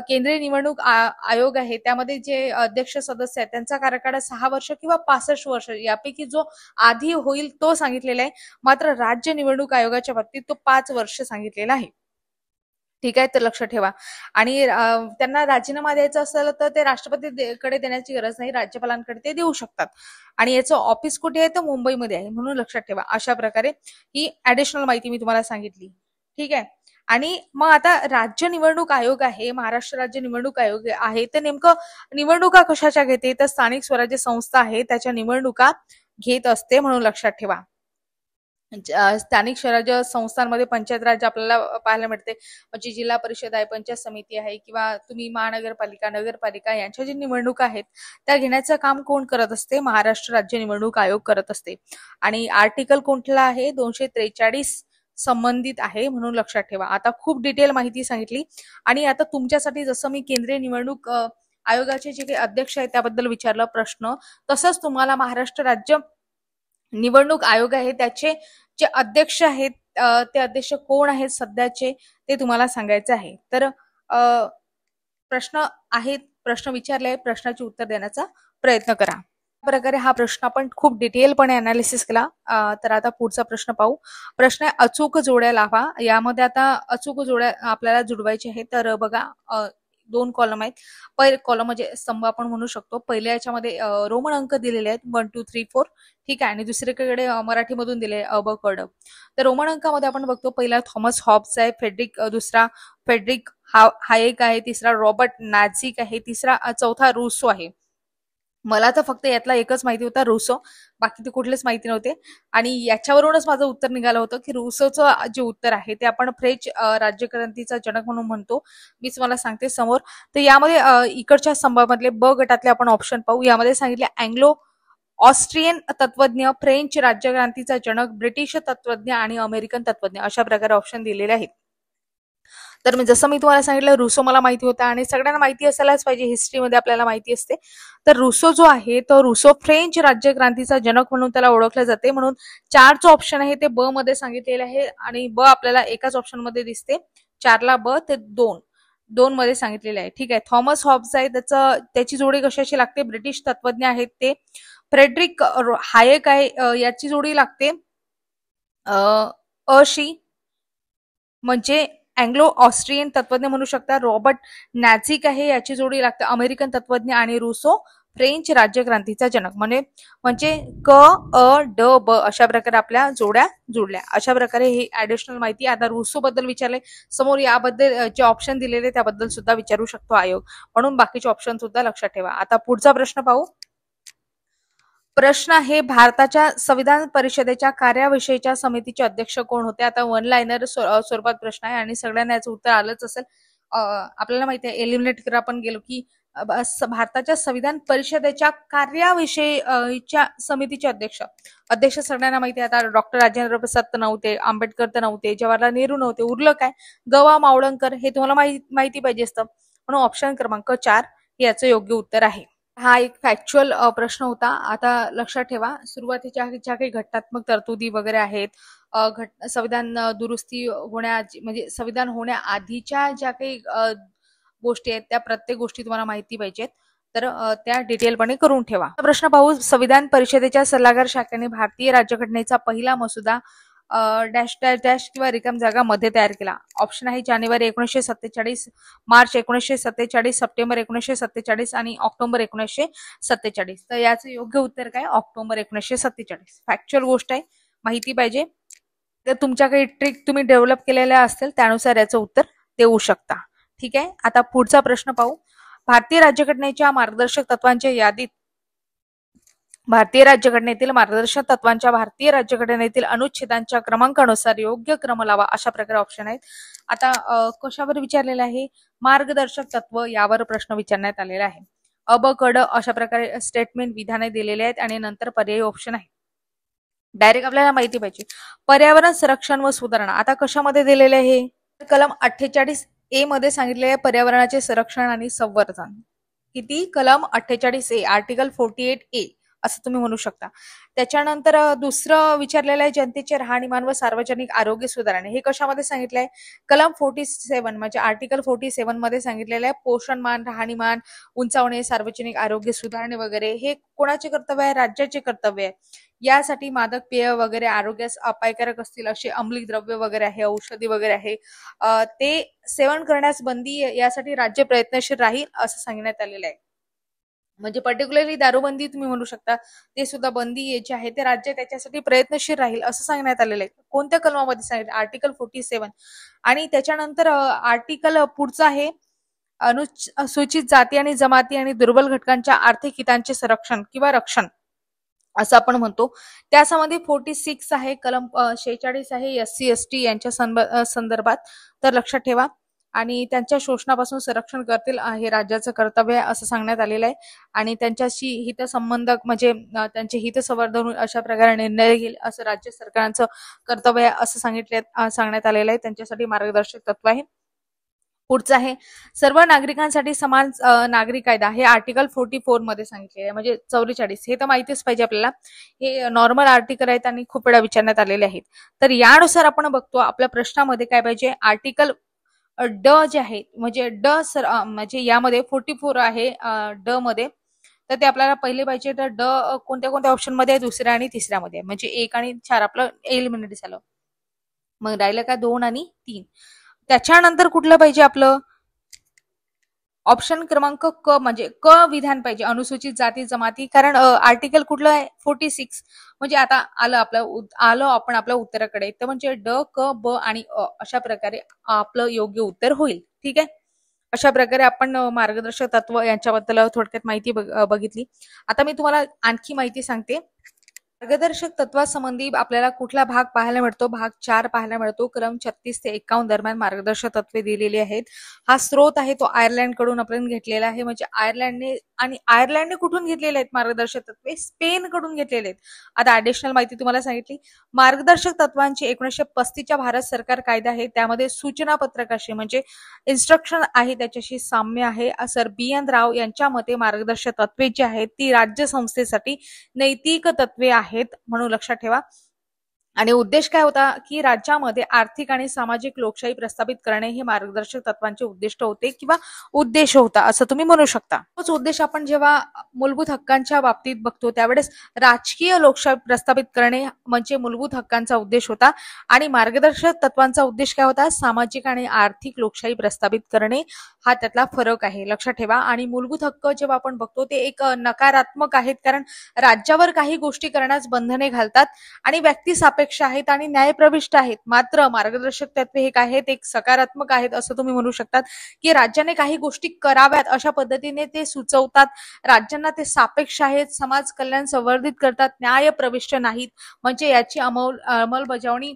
केंद्रीय निवडणूक आयोग आहे त्यामध्ये जे अध्यक्ष सदस्य आहेत त्यांचा कार्यकाळ 6 वर्ष किंवा 65 वर्ष यापैकी जो आधी होईल तो सांगितलेला आहे. मात्र राज्य निवडणूक आयोगाच्या बाबतीत तो 5 वर्ष सांगितलेला आहे. ठीक आहे, तर लक्षात ठेवा. आणि त्यांना राजीनामा द्यायचा असेल तर ते राष्ट्रपतीकडे देण्याची गरज नाही, राज्यपालांकडे ते देऊ शकतात. आणि याचं ऑफिस कुठे आहे? तर मुंबईमध्ये आहे. म्हणून लक्षात ठेवा. अशा प्रकारे ही ऍडिशनल माहिती मी तुम्हाला सांगितली. ठीक आहे. आणि मग आता राज्य निवडणूक आयोग आहे, महाराष्ट्र राज्य निवडणूक आयोग आहे, तर नेमकं निवडणुका कशाच्या घेते? तर स्थानिक स्वराज्य संस्था आहे त्याच्या निवडणुका घेत असते. म्हणून लक्षात ठेवा. स्थानिक स्वराज्य संस्थांमध्ये पंचायत राज आपल्याला पाहायला मिळते, म्हणजे जिल्हा परिषद आहे, पंचायत समिती आहे किंवा तुम्ही महानगरपालिका, नगरपालिका यांच्या जी निवडणुका आहेत त्या घेण्याचं काम कोण करत असते? महाराष्ट्र राज्य निवडणूक आयोग करत असते. आणि आर्टिकल कोणता आहे? 243 संबंधित आहे. म्हणून लक्षात ठेवा. आता खूप डिटेल माहिती सांगितली. आणि आता तुमच्यासाठी जसं मी केंद्रीय निवडणूक आयोगाचे जे काही अध्यक्ष आहेत त्याबद्दल विचारला प्रश्न, तसंच तुम्हाला महाराष्ट्र राज्य निवडणूक आयोग आहे त्याचे जे अध्यक्ष आहेत ते अध्यक्ष कोण आहेत सध्याचे ते तुम्हाला सांगायचं आहे. तर प्रश्न विचारले, प्रश्नाचे उत्तर देण्याचा प्रयत्न करा. प्रकारे हा प्रश्न आपण खूप डिटेलपणे अनालिसिस केला. तर आता पुढचा प्रश्न पाहू. प्रश्न आहे अचूक जोड्या लावा. यामध्ये आता अचूक जोड्या आपल्याला जुळवायची आहे. तर बघा, 2 कॉलम आहेत. पहिले कॉलम म्हणजे स्तंभ आपण म्हणू शकतो. पहिल्या याच्यामध्ये रोमन अंक दिलेले आहेत 1 2 3 4. ठीक आहे. आणि दुसरीकडे मराठीमधून दिले अ ब क ड. तर रोमन अंकामध्ये आपण बघतो पहिला थॉमस हॉब्स आहे, दुसरा फ्रेडरिक हायेक आहे, तिसरा रॉबर्ट नाझिक आहे, चौथा रुसो आहे. मला तर फक्त यातला एकच माहिती होता, रुसो. बाकी ते कुठलेच माहिती नव्हते. आणि याच्यावरूनच माझं उत्तर निघालं होतं की रुसोचं जे उत्तर आहे ते आपण फ्रेंच राज्यक्रांतीचा जनक म्हणून म्हणतो. मी तुम्हाला सांगते समोर. तर यामध्ये इकडच्या स्तंभामधले ब गटातले आपण ऑप्शन पाहू. यामध्ये सांगितले अँग्लो ऑस्ट्रियन तत्वज्ञ, फ्रेंच राज्यक्रांतीचा जनक, ब्रिटिश तत्वज्ञ आणि अमेरिकन तत्वज्ञ अशा प्रकारे ऑप्शन दिलेले आहेत. तर जसं मी तुम्हाला सांगितलं रुसो मला माहिती होता आणि सगळ्यांना माहिती असायलाच पाहिजे, हिस्ट्रीमध्ये आपल्याला माहिती असते. तर रुसो जो आहे तो रुसो फ्रेंच राज्यक्रांतीचा जनक म्हणून त्याला ओळखलं जाते. म्हणून 4 जो ऑप्शन आहे ते ब मध्ये सांगितलेले आहे आणि ब आपल्याला एकाच ऑप्शन मध्ये दिसते. 4ला ब ते 2 मध्ये सांगितलेले आहे. ठीक आहे. थॉमस हॉब्स आहे, त्याची जोडी कशाची लागते? ब्रिटिश तत्वज्ञ आहेत ते. फ्रेडरिक हायेक आहे, याची जोडी लागते अशी, म्हणजे अँग्लो ऑस्ट्रियन तत्वज्ञ म्हणू शकता. रॉबर्ट नॅझिक आहे, याची जोडी लागते अमेरिकन तत्वज्ञ. आणि रुसो फ्रेंच राज्यक्रांतीचा जनक म्हणजे क अ ड ब अशा प्रकारे आपल्या जोड्या जोडल्या. अशा प्रकारे ही ऍडिशनल माहिती. आता रुसो बद्दल विचारले समोर, याबद्दल जे ऑप्शन दिलेले त्याबद्दल सुद्धा विचारू शकतो आयोग, म्हणून बाकीचे ऑप्शन सुद्धा लक्षात ठेवा. आता पुढचा प्रश्न पाहू. प्रश्न आहे, भारताच्या संविधान परिषदेच्या कार्याविषयीच्या समितीचे अध्यक्ष कोण होते? आता वन लाईनर स्वरूपात प्रश्न आहे आणि सगळ्यांना याचं उत्तर आलंच असेल. आपल्याला माहिती आहे, एलिमिनेट करा आपण गेलो की भारताच्या संविधान परिषदेच्या कार्याविषयीच्या समितीचे अध्यक्ष सगळ्यांना माहिती आहे. आता डॉक्टर राजेंद्र प्रसाद तर नव्हते, आंबेडकर तर नव्हते, जवाहरलाल नेहरू नव्हते, उरलं काय? गवा मावळंकर. हे तुम्हाला माहिती पाहिजे असतं, म्हणून ऑप्शन क्रमांक 4 याचं योग्य उत्तर आहे. हा एक फॅक्च्युअल प्रश्न होता. आता लक्षात ठेवा, सुरुवातीच्या ज्या काही घटनात्मक तरतुदी वगैरे आहेत, संविधान दुरुस्ती म्हणजे संविधान होण्याआधीच्या ज्या काही गोष्टी आहेत, त्या प्रत्येक गोष्टी तुम्हाला माहिती पाहिजेत, तर त्या डिटेलपणे करून ठेवा. प्रश्न पाहू. संविधान परिषदेच्या सल्लागार शाखेने भारतीय राज्यघटनेचा पहिला मसुदा डॅश डॅश डॅश किंवा रिकाम जागा मध्ये तयार केला. ऑप्शन आहे जानेवारी 1947, मार्च 1947, सप्टेंबर 1947 आणि ऑक्टोबर 1947. तर याचं योग्य उत्तर काय? ऑक्टोबर 1947. फॅक्च्युअल गोष्ट आहे, माहिती पाहिजे. तर तुमच्या काही ट्रिक तुम्ही डेव्हलप केलेल्या असतील त्यानुसार याचं उत्तर देऊ शकता. ठीक आहे. आता पुढचा प्रश्न पाहू. भारतीय राज्यघटनेच्या मार्गदर्शक तत्वांच्या यादीत भारतीय राज्यघटनेतील अनुच्छेदांच्या क्रमांकानुसार योग्य क्रम लावा, अशा प्रकारे ऑप्शन आहेत. आता कशावर विचारलेलं आहे? मार्गदर्शक तत्व यावर प्रश्न विचारण्यात आलेला आहे. अ ब क ड अशा प्रकारे स्टेटमेंट विधाने दिलेले आहेत आणि नंतर पर्यायी ऑप्शन आहे. डायरेक्ट आपल्याला माहिती पाहिजे. पर्यावरण संरक्षण व सुधारणा आता कशामध्ये दिलेले आहे? कलम 48A मध्ये सांगितले आहे पर्यावरणाचे संरक्षण आणि संवर्धन. किती? कलम 48A, आर्टिकल 48A असं तुम्ही म्हणू शकता. त्याच्यानंतर दुसरं विचारलेलं आहे जनतेचे राहणीमान व सार्वजनिक आरोग्य सुधारणे. हे कशामध्ये सांगितलंय? कलम 47 म्हणजे आर्टिकल 47 मध्ये सांगितलेलं आहे पोषणमान, राहणीमान उंचावणे, सार्वजनिक आरोग्य सुधारणे वगैरे. हे कोणाचे कर्तव्य आहे? राज्याचे कर्तव्य आहे. यासाठी मादक पेय वगैरे आरोग्यास अपायकारक असतील असे अंमली द्रव्य वगैरे आहे, औषधी वगैरे आहे, ते सेवन करण्यास बंदी, यासाठी राज्य प्रयत्नशील राहील असं सांगण्यात आलेलं आहे. म्हणजे पर्टिक्युलरली दारूबंदी तुम्ही म्हणू शकता, ते सुद्धा बंदी जे आहे ते राज्य त्याच्यासाठी प्रयत्नशील राहील असं सांगण्यात आलेलं आहे. कोणत्या कलमामध्ये सांगितलं? आर्टिकल 47. आणि त्याच्यानंतर आर्टिकल पुढचं आहे अनुसूचित जाती आणि जमाती आणि दुर्बल घटकांच्या आर्थिक हितांचे संरक्षण किंवा रक्षण असं आपण म्हणतो. त्यासंबंधी 46 आहे, कलम 46 आहे SC ST यांच्या संदर्भात. तर लक्षात ठेवा. आणि त्यांच्या शोषणापासून संरक्षण करतील हे राज्याचं कर्तव्य आहे असं सांगण्यात आलेलं आहे. आणि त्यांच्याशी हितसंबंधक म्हणजे त्यांचे हित संवर्धन अशा प्रकारे निर्णय घेईल असं राज्य सरकारांचं कर्तव्य आहे असं सांगण्यात आलेलं आहे. त्यांच्यासाठी मार्गदर्शक तत्व आहे. पुढचं आहे सर्व नागरिकांसाठी समान नागरी कायदा. हे आर्टिकल 44 मध्ये सांगितले आहे, म्हणजे 44. हे तर माहितीच पाहिजे आपल्याला. हे नॉर्मल आर्टिकल आहेत आणि खूप वेळा विचारण्यात आलेले आहेत. तर यानुसार आपण बघतो आपल्या प्रश्नामध्ये काय पाहिजे? आर्टिकल ड जे आहे म्हणजे म्हणजे यामध्ये 44 आहे ड मध्ये, तर ते आपल्याला पहिले पाहिजे. तर ड कोणत्या कोणत्या ऑप्शन मध्ये आहे? दुसऱ्या आणि तिसऱ्यामध्ये, म्हणजे 1 आणि 4 आपलं एलिमिनेट झालं. मग राहिलं का 2 आणि 3. त्याच्यानंतर कुठलं पाहिजे आपलं? ऑप्शन क्रमांक क म्हणजे क विधान पाहिजे, अनुसूचित जाती जमाती. कारण आर्टिकल कुठलं आहे? 46. म्हणजे आता आलं आपण आपल्या उत्तराकडे. तर म्हणजे ड क ब आणि अ अशा प्रकारे आपलं योग्य उत्तर होईल. ठीक आहे. अशा प्रकारे आपण मार्गदर्शक तत्व यांच्याबद्दल थोडक्यात माहिती बघितली. आता मी तुम्हाला आणखी माहिती सांगते. मार्गदर्शक तत्वासंबंधी आपल्याला कुठला भाग पाहायला मिळतो? भाग 4 पाहायला मिळतो. क्रम 36 ते 51 दरम्यान मार्गदर्शक तत्वे दिलेली आहेत. हा स्रोत आहे तो आयर्लंड कडून आपण घेतलेला आहे. म्हणजे आयर्लंडने कुठून घेतलेले आहेत मार्गदर्शक तत्वे? स्पेन कडून घेतलेले आहेत. आता ऍडिशनल माहिती तुम्हाला सांगितली. मार्गदर्शक तत्वांची 1935च्या भारत सरकार कायदा आहे, त्यामध्ये सूचना पत्रकाशी म्हणजे इन्स्ट्रक्शन आहे त्याच्याशी साम्य आहे. सर BN राव यांच्या मते मार्गदर्शक तत्वे जी आहेत ती राज्य संस्थेसाठी नैतिक तत्वे आहेत, म्हणून लक्षात ठेवा. आणि उद्देश काय होता की राज्यामध्ये आर्थिक आणि सामाजिक लोकशाही प्रस्थापित करणे हे मार्गदर्शक तत्वांचे उद्दिष्ट होते किंवा उद्देश होता असं तुम्ही म्हणू शकता. तोच उद्देश आपण जेव्हा मूलभूत हक्कांच्या बाबतीत बघतो त्यावेळेस राजकीय लोकशाही प्रस्थापित करणे म्हणजे मूलभूत हक्कांचा उद्देश होता आणि मार्गदर्शक तत्वांचा उद्देश काय होता सामाजिक आणि आर्थिक लोकशाही प्रस्थापित करणे हा त्यातला फरक आहे लक्षात ठेवा. आणि मूलभूत हक्क जेव्हा आपण बघतो ते एक नकारात्मक आहेत कारण राज्यावर काही गोष्टी करण्यास बंधने घालतात आणि व्यक्ती सापेक्ष आहेत आणि न्यायप्रविष्ट आहेत. मात्र मार्गदर्शक तत्वे हे काय आहेत एक सकारात्मक आहेत असं तुम्ही म्हणू शकतात की राज्याने काही गोष्टी कराव्यात अशा पद्धतीने ते सुचवतात. राज्यांना ते सापेक्ष आहेत, समाज कल्याण संवर्धित करतात, न्यायप्रविष्ट नाहीत. म्हणजे याची अंमलबजावणी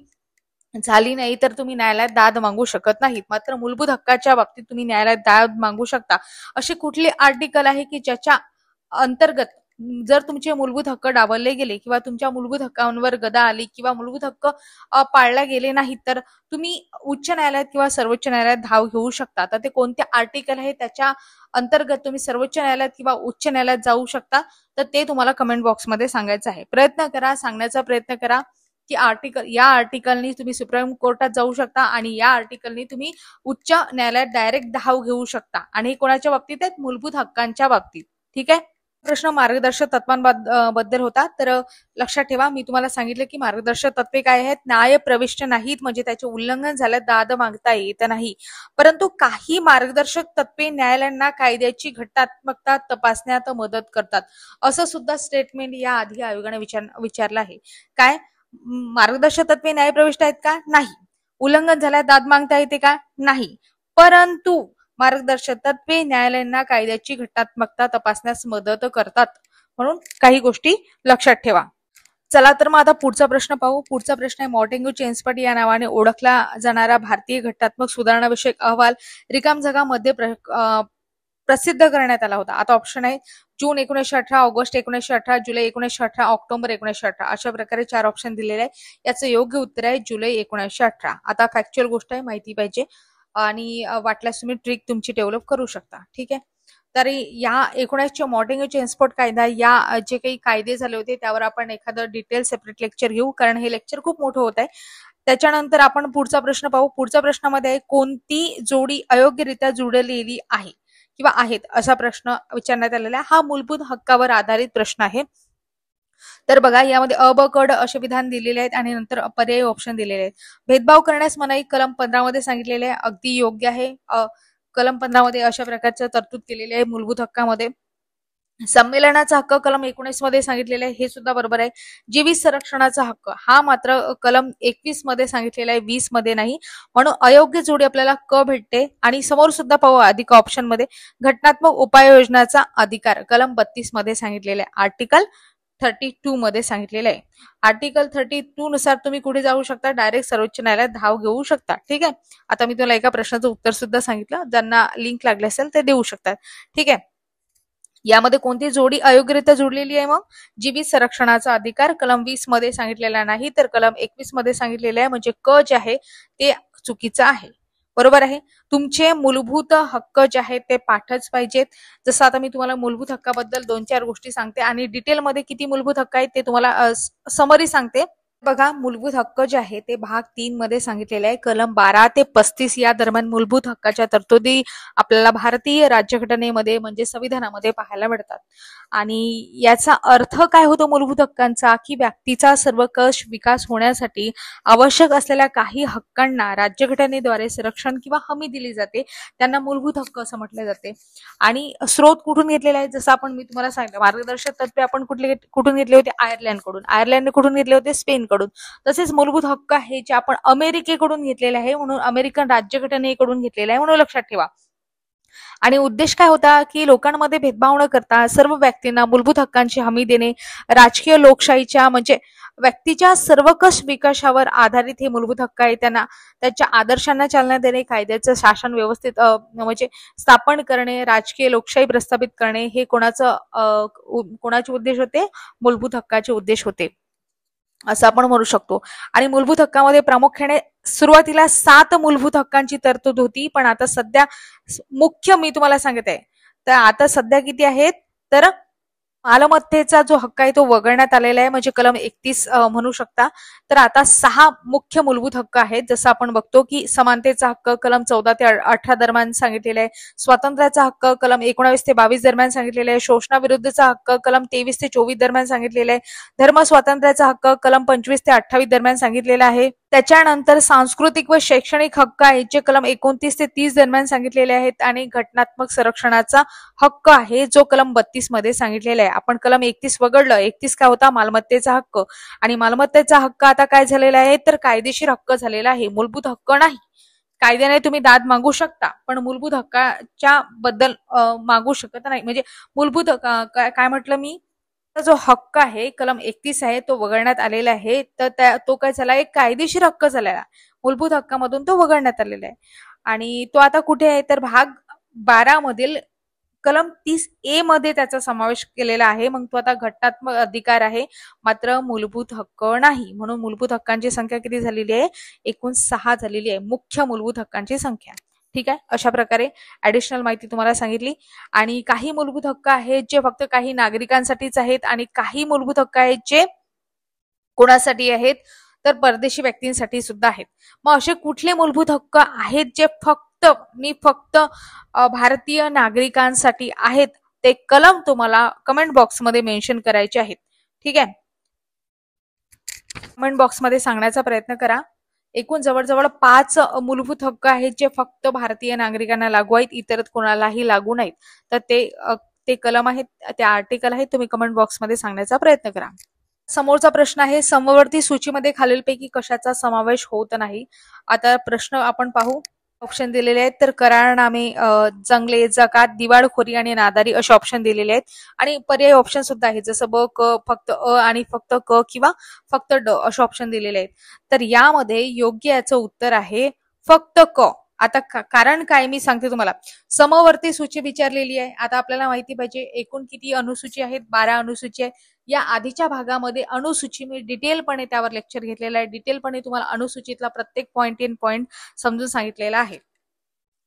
झाली नाही तर तुम्ही न्यायालयात दाद मागू शकत नाहीत. मात्र मूलभूत हक्काच्या बाबतीत तुम्ही न्यायालयात दाद मागू शकता. असे कुठले आर्टिकल आहे की ज्याच्या अंतर्गत जर तुमचे मूलभूत हक्क डावलले गेले किंवा तुमच्या मूलभूत हक्कांवर गदा आली किंवा मूलभूत हक्क पाळले गेले नाहीत तर तुम्ही उच्च न्यायालयात किंवा सर्वोच्च न्यायालयात धाव घेऊ शकता. तर ते कोणते आर्टिकल आहे त्याच्या अंतर्गत तुम्ही सर्वोच्च न्यायालयात किंवा उच्च न्यायालयात जाऊ शकता तर ते तुम्हाला कमेंट बॉक्समध्ये सांगायचं आहे. प्रयत्न करा, सांगण्याचा प्रयत्न करा की या आर्टिकलनी तुम्ही सुप्रीम कोर्टात जाऊ शकता आणि या आर्टिकलनी तुम्ही उच्च न्यायालयात डायरेक्ट धाव घेऊ शकता. आणि कोणाच्या बाबतीत आहेत मूलभूत हक्कांच्या बाबतीत. ठीक आहे. प्रश्न मार्गदर्शक तत्वांबद्दल होता. तर लक्षात ठेवा मी तुम्हाला सांगितलं की मार्गदर्शक तत्वे काय आहेत न्यायप्रविष्ट नाहीत म्हणजे त्याचे उल्लंघन झालं दाद मागता येत नाही. परंतु काही मार्गदर्शक तत्वे न्यायालयांना कायद्याची घटनात्मकता तपासण्यात मदत करतात असं सुद्धा स्टेटमेंट या आधी आयोगाने विचारलं आहे. काय मार्गदर्शक तत्वे न्यायप्रविष्ट आहेत का? नाही. उल्लंघन झाल्यास दाद मागता येते का? नाही. परंतु मार्गदर्शक तत्वे न्यायालयांना कायद्याची घटनात्मकता तपासण्यास मदत करतात म्हणून काही गोष्टी लक्षात ठेवा. चला तर मग आता पुढचा प्रश्न पाहू. पुढचा प्रश्न आहे मॉन्टेग्यू चेम्स्फर्ड या नावाने ओळखला जाणारा भारतीय घटनात्मक सुधारणाविषयक अहवाल रिकाम जगामध्ये प्रसिद्ध करण्यात आला होता. आता ऑप्शन आहे जून 1918, ऑगस्ट 1918, जुलै 1918, ऑक्टोबर 1918 अशा प्रकारे 4 ऑप्शन दिलेले आहे. याचं योग्य उत्तर आहे जुलै 1918. आता फॅक्च्युअल गोष्ट आहे माहिती पाहिजे आणि वाटल्यास तुम्ही ट्रिक तुमची डेव्हलप करू शकता. ठीक आहे. तर या 19च्या मॉन्टेग्यू चेम्स्फर्ड कायदा या जे काही कायदे झाले होते त्यावर आपण एखादं डिटेल सेपरेट लेक्चर घेऊ कारण हे लेक्चर खूप मोठं होत आहे. त्याच्यानंतर आपण पुढचा प्रश्न पाहू. पुढच्या प्रश्नामध्ये कोणती जोडी अयोग्यरित्या जुळलेली आहे किंवा आहेत असा प्रश्न विचारण्यात आलेला आहे. हा मूलभूत हक्कावर आधारित प्रश्न आहे. तर बघा यामध्ये अ ब क ड असे विधान दिलेले आहेत आणि नंतर पर्यायी ऑप्शन दिलेले आहेत. भेदभाव करण्यास मनाई कलम 15 मध्ये सांगितलेले आहे. अगदी योग्य आहे. कलम 15 मध्ये अशा प्रकारचं तरतूद केलेली आहे मूलभूत हक्कामध्ये. संमेलनाचा हक्क कलम 19 मध्ये सांगितलेला आहे हे सुद्धा बरोबर आहे. जीवित संरक्षणाचा हक्क हा मात्र कलम 21 मध्ये सांगितलेला आहे 20 मध्ये नाही. म्हणून अयोग्य जोडी आपल्याला क भेटते. आणि समोर सुद्धा पाहू अधिक ऑप्शन मध्ये घटनात्मक उपाययोजनाचा अधिकार कलम 32 मध्ये सांगितलेला आहे. आर्टिकल 32 मध्ये सांगितलेलं आहे. आर्टिकल 32 नुसार तुम्ही कुठे जाऊ शकता डायरेक्ट सर्वोच्च न्यायालयात धाव घेऊ शकता. ठीक आहे. आता मी तुम्हाला एका प्रश्नाचं उत्तर सुद्धा सांगितलं ज्यांना लिंक लागले असेल ते देऊ शकतात. ठीक आहे. यामध्ये कोणती जोडी अयोग्यरित्या जोडलेली आहे मग जीवित संरक्षणाचा अधिकार कलम 20 मध्ये सांगितलेला नाही तर कलम 21 मध्ये सांगितलेलं आहे. म्हणजे क जे आहे ते चुकीचं आहे. बरोबर आहे. तुमचे मूलभूत हक्क जे आहेत ते पाठच पाहिजेत. जसं आता मी तुम्हाला मूलभूत हक्काबद्दल 2-4 गोष्टी सांगते आणि डिटेलमध्ये किती मूलभूत हक्क आहेत ते तुम्हाला समरी सांगते. बघा मूलभूत हक्क जे आहे ते भाग 3 मध्ये सांगितलेले आहे. कलम 12 ते 35 या दरम्यान मूलभूत हक्काच्या तरतुदी आपल्याला भारतीय राज्यघटनेमध्ये म्हणजे संविधानामध्ये पाहायला मिळतात. आणि याचा अर्थ काय होतो मूलभूत हक्कांचा की व्यक्तीचा सर्वकष विकास होण्यासाठी आवश्यक असलेल्या काही हक्कांना राज्यघटनेद्वारे संरक्षण किंवा हमी दिली जाते. त्यांना मूलभूत हक्क असं म्हटले जाते. आणि स्रोत कुठून घेतलेला आहे जसं मी तुम्हाला सांगितलं मार्गदर्शक तत्वे आपण कुठून घेतले होते आयर्लंडकडून. आयर्लंडने कुठून घेतले होते स्पेन कडून. तसेच मूलभूत हक्क आहे जे आपण अमेरिकेकडून घेतलेले आहे म्हणून अमेरिकन राज्यघटनेकडून घेतलेला आहे म्हणून लक्षात ठेवा. आणि उद्देश काय होता की लोकांमध्ये भेदभाव न करता सर्व व्यक्तींना मूलभूत हक्कांची हमी देणे. राजकीय लोकशाहीच्या म्हणजे व्यक्तीच्या सर्वकष विकासावर आधारित हे मूलभूत हक्क आहे. त्यांना त्याच्या आदर्शांना चालना देणे, कायद्याचं शासन व्यवस्थित म्हणजे स्थापन करणे, राजकीय लोकशाही प्रस्थापित करणे हे कोणाचे उद्देश होते मूलभूत हक्काचे उद्देश होते असं आपण म्हणू शकतो. आणि मूलभूत हक्कामध्ये प्रामुख्याने सुरुवातीला 7 मूलभूत हक्कांची तरतूद होती पण आता सध्या मुख्य मी तुम्हाला सांगत आहे तर आता सध्या किती आहेत तर मालमत्तेचा जो हक्क आहे तो वगळण्यात आलेला आहे, म्हणजे कलम 31 म्हणू शकता. तर आता 6 मुख्य मूलभूत हक्क आहेत. जसं आपण बघतो की समानतेचा हक्क कलम 14 ते 18 दरम्यान सांगितलेला आहे. स्वातंत्र्याचा हक्क कलम 19 ते 22 दरम्यान सांगितलेला आहे. शोषणाविरुद्धचा हक्क कलम 23 ते 24 दरम्यान सांगितलेला आहे. धर्म स्वातंत्र्याचा हक्क कलम 25 ते 28 दरम्यान सांगितलेला आहे. त्याच्यानंतर सांस्कृतिक व शैक्षणिक हक्क आहेत जे कलम 29 ते 30 दरम्यान सांगितलेले आहेत. आणि घटनात्मक संरक्षणाचा हक्क आहे जो कलम 32 मध्ये सांगितलेला आहे. आपण कलम 31 वगळलं. 31 काय होता? मालमत्तेचा हक्क. आणि मालमत्तेचा हक्क आता काय झालेला आहे तर कायदेशीर हक्क झालेला आहे, मूलभूत हक्क नाही. कायद्याने तुम्ही दाद मागू शकता पण मूलभूत हक्काच्या बद्दल मागू शकत नाही. म्हणजे मूलभूत काय म्हटलं मी, जो हक्क आहे कलम 31 आहे तो वगळण्यात आलेला आहे. तर तो काय झाला, एक कायदेशीर हक्क झालेला, मूलभूत हक्कामधून तो वगळण्यात आलेला आहे. आणि तो आता कुठे आहे तर भाग 12 मधील कलम 30A मध्ये त्याचा समावेश केलेला आहे. मग तो आता घटनात्मक अधिकार आहे मात्र मूलभूत हक्क नाही. म्हणून मूलभूत हक्कांची संख्या किती झालेली आहे? एकूण 6 झालेली आहे, मुख्य मूलभूत हक्कांची संख्या. ठीक आहे, अशा प्रकारे ऍडिशनल माहिती तुम्हाला सांगितली. आणि काही मूलभूत हक्क आहेत जे फक्त काही नागरिकांसाठीच आहेत आणि काही मूलभूत हक्क आहेत जे कोणासाठी आहेत तर परदेशी व्यक्तींसाठी सुद्धा आहेत. मग असे कुठले मूलभूत हक्क आहेत जे फक्त भारतीय नागरिकांसाठी आहेत? ते कलम तुम्हाला कमेंट बॉक्समध्ये मेन्शन करायचे आहेत. ठीक आहे, कमेंट बॉक्समध्ये सांगण्याचा प्रयत्न करा. एकूण जवळजवळ 5 मूलभूत हक्क आहेत जे फक्त भारतीय नागरिकांना लागू आहेत, इतर कोणालाही लागू नाहीत. तर ते कलम आहेत, ते आर्टिकल आहेत, तुम्ही कमेंट बॉक्समध्ये सांगण्याचा प्रयत्न करा. समोरचा प्रश्न आहे, समवर्ती सूचीमध्ये खालीलपैकी कशाचा समावेश होत नाही? आता प्रश्न आपण पाहू. ऑप्शन दिलेले आहेत तर करारनामे, जंगले, जकात, दिवाळखोरी आणि नादारी असे ऑप्शन दिलेले आहेत. आणि पर्यायी ऑप्शन सुद्धा आहेत जसं ब, क, फक्त अ आणि फक्त क किंवा फक्त ड असे ऑप्शन दिलेले आहेत. तर यामध्ये योग्य याचं उत्तर आहे फक्त क. आता कारण काय मी सांगते तुम्हाला. समवर्ती सूची विचारलेली आहे. आता आपल्याला माहिती पाहिजे एकूण किती अनुसूची आहेत? 12 अनुसूची आहे. या आधीच्या भागामध्ये अनुसूची मी डिटेलपणे त्यावर लेक्चर घेतलेला आहे. डिटेलपणे तुम्हाला अनुसूचीतला प्रत्येक पॉइंट इन पॉइंट समजून सांगितलेला आहे.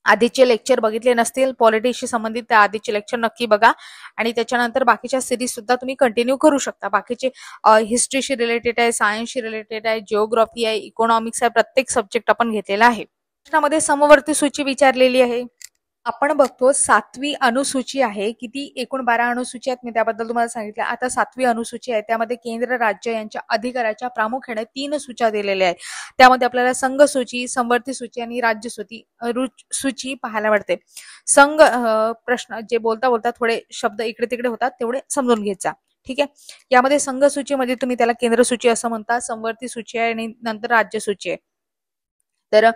आधीचे लेक्चर बघितले नसतील पॉलिटिक्सशी संबंधित त्या आधीचे लेक्चर नक्की बघा. आणि त्याच्यानंतर बाकीच्या सिरीज सुद्धा तुम्ही कंटिन्यू करू शकता. बाकीचे हिस्ट्रीशी रिलेटेड आहे, सायन्सशी रिलेटेड आहे, जिओग्राफी आहे, इकॉनॉमिक्स आहे, प्रत्येक सब्जेक्ट आपण घेतलेला आहे. प्रश्नामध्ये समवर्ती सूची विचारलेली आहे. आपण बघतो 7वी अनुसूची आहे. किती? एकूण 12 अनुसूची आहेत, मी त्याबद्दल तुम्हाला सांगितलं. आता 7वी अनुसूची आहे त्यामध्ये केंद्र राज्य यांच्या अधिकाराच्या प्रामुख्याने 3 सूच्या दिलेल्या आहेत. त्यामध्ये आपल्याला संघ सूची, समवर्ती सूची आणि राज्य सूची पाहायला मिळते. संघ प्रश्न जे बोलता बोलता थोडे शब्द इकडे तिकडे होतात तेवढे समजून घेत जा. ठीक आहे, यामध्ये संघ सूचीमध्ये तुम्ही त्याला केंद्र सूची असं म्हणता, समवर्ती सूची आहे आणि नंतर राज्य सूची आहे. तर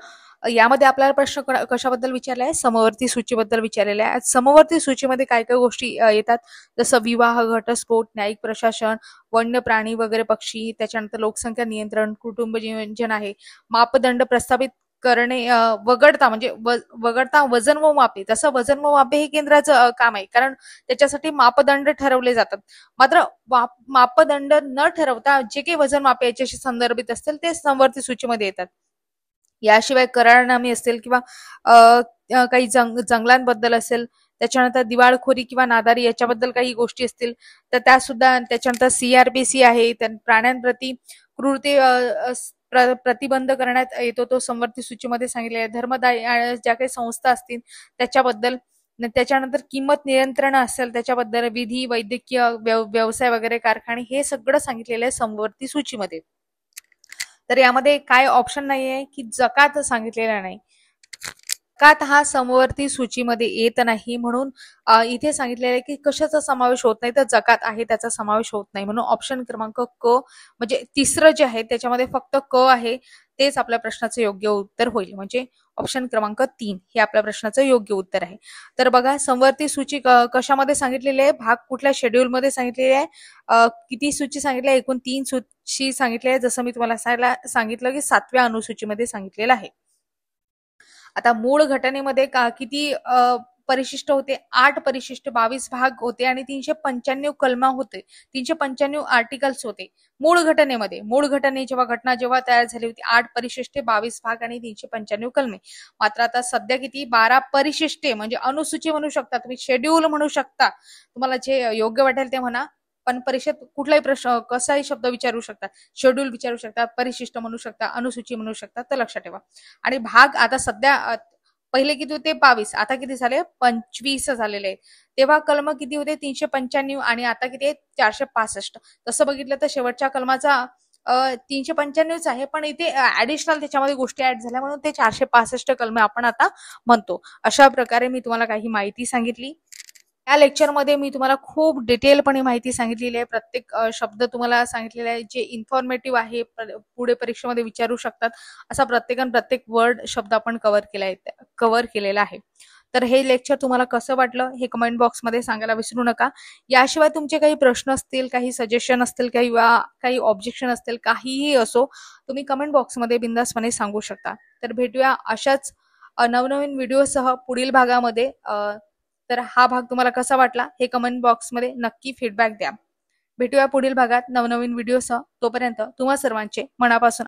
यामध्ये आपल्याला प्रश्न कशाबद्दल विचारला आहे? समवर्ती सूचीबद्दल विचारलेला आहे. समवर्ती सूचीमध्ये काय काय गोष्टी येतात जसं विवाह, घटस्फोट, न्यायिक प्रशासन, वन्य प्राणी वगैरे पक्षी, त्याच्यानंतर लोकसंख्या नियंत्रण, कुटुंब नियोजन आहे, मापदंड प्रस्थापित करणे वगळता, म्हणजे वगळता वजन व मापे. तसं वजन व मापे हे केंद्राचं काम आहे कारण त्याच्यासाठी मापदंड ठरवले जातात. मात्र मापदंड न ठरवता जे काही वजन मापे याच्याशी संदर्भित असतील ते समवर्ती सूचीमध्ये येतात. याशिवाय करारनामे असतील किंवा काही जंगलांबद्दल असेल, त्याच्यानंतर दिवाळखोरी किंवा नादारी याच्याबद्दल काही गोष्टी असतील तर त्या सुद्धा. त्याच्यानंतर CRPC आहे, प्राण्यांप्रती क्रूरते प्रतिबंध करण्यात येतो, तो समवर्ती सूचीमध्ये सांगितलेला आहे. धर्मदाय ज्या काही संस्था असतील त्याच्याबद्दल. त्याच्यानंतर किंमत नियंत्रण असेल त्याच्याबद्दल, विधी, वैद्यकीय व्यवसाय वगैरे, कारखाने, हे सगळं सांगितलेलं आहे समवर्ती सूचीमध्ये. तर यामध्ये काय ऑप्शन नाहीये की जकात सांगितलेला नाही. जकात हा समवर्ती सूचीमध्ये येत नाही म्हणून इथे सांगितलेलं आहे की कशाचा समावेश होत नाही तर जकात आहे त्याचा समावेश होत नाही. म्हणून ऑप्शन क्रमांक क म्हणजे तिसरं जे आहे त्याच्यामध्ये फक्त क आहे तेच आपल्या प्रश्नाचं योग्य उत्तर होईल. म्हणजे ऑप्शन क्रमांक 3 हे आपल्या प्रश्नाचं योग्य उत्तर आहे. तर बघा समवर्ती सूची कशामध्ये सांगितलेली आहे? भाग कुठल्या शेड्यूल मध्ये सांगितलेली आहे? किती सूची सांगितली आहे? एकूण 3 सूची सांगितली आहे. जसं मी तुम्हाला सांगितलं की 7व्या अनुसूचीमध्ये सांगितलेलं आहे. आता मूळ घटनेमध्ये किती परिशिष्ट होते? 8 परिशिष्ट, 22 भाग होते आणि 395 कलमा होते, 395 आर्टिकल्स होते मूळ घटनेमध्ये. मूळ घटने जेव्हा तयार झाली होती 8 परिशिष्टे, 22 भाग आणि 395 कलमे. मात्र आता सध्या किती? 12 परिशिष्टे, म्हणजे अनुसूची म्हणू शकता तुम्ही, शेड्यूल म्हणू शकता, तुम्हाला जे योग्य वाटेल ते म्हणा. पण परीक्षेत कुठलाही प्रश्न कसाही शब्द विचारू शकतात, शेड्यूल विचारू शकतात, परिशिष्ट म्हणू शकता, अनुसूची म्हणू शकतात, तर लक्षात ठेवा. आणि भाग आता सध्या पहिले किती होते 22, आता किती झाले 25 झालेले आहे. तेव्हा कलम किती होते 395 आणि आता किती आहे 465. तसं बघितलं तर शेवटच्या कलमाचा 395च आहे, पण इथे ऍडिशनल त्याच्यामध्ये गोष्टी ऍड झाल्या म्हणून ते 465 कलमे आपण आता म्हणतो. अशा प्रकारे मी तुम्हाला काही माहिती सांगितली. या लेक्चरमध्ये मी तुम्हाला खूप डिटेलपणे माहिती सांगितलेली आहे. प्रत्येक शब्द तुम्हाला सांगितलेला आहे जे इन्फॉर्मेटिव्ह आहे, पुढे परीक्षेमध्ये विचारू शकतात असा प्रत्येक वर्ड शब्द आपण कव्हर केलेला आहे. तर हे लेक्चर तुम्हाला कसं वाटलं हे कमेंट बॉक्समध्ये सांगायला विसरू नका. याशिवाय तुमचे काही प्रश्न असतील, काही सजेशन असतील, काही ऑब्जेक्शन असतील, काहीही असो, तुम्ही कमेंट बॉक्समध्ये बिंदासपणे सांगू शकता. तर भेटूया अशाच नवनवीन व्हिडिओसह पुढील भागामध्ये. तर हा भाग तुम्हाला कसा वाटला हे कमेंट बॉक्समध्ये नक्की फीडबॅक द्या. भेटूया पुढील भागात नवनवीन व्हिडिओसह. तोपर्यंत तुम्हा सर्वांचे मनापासून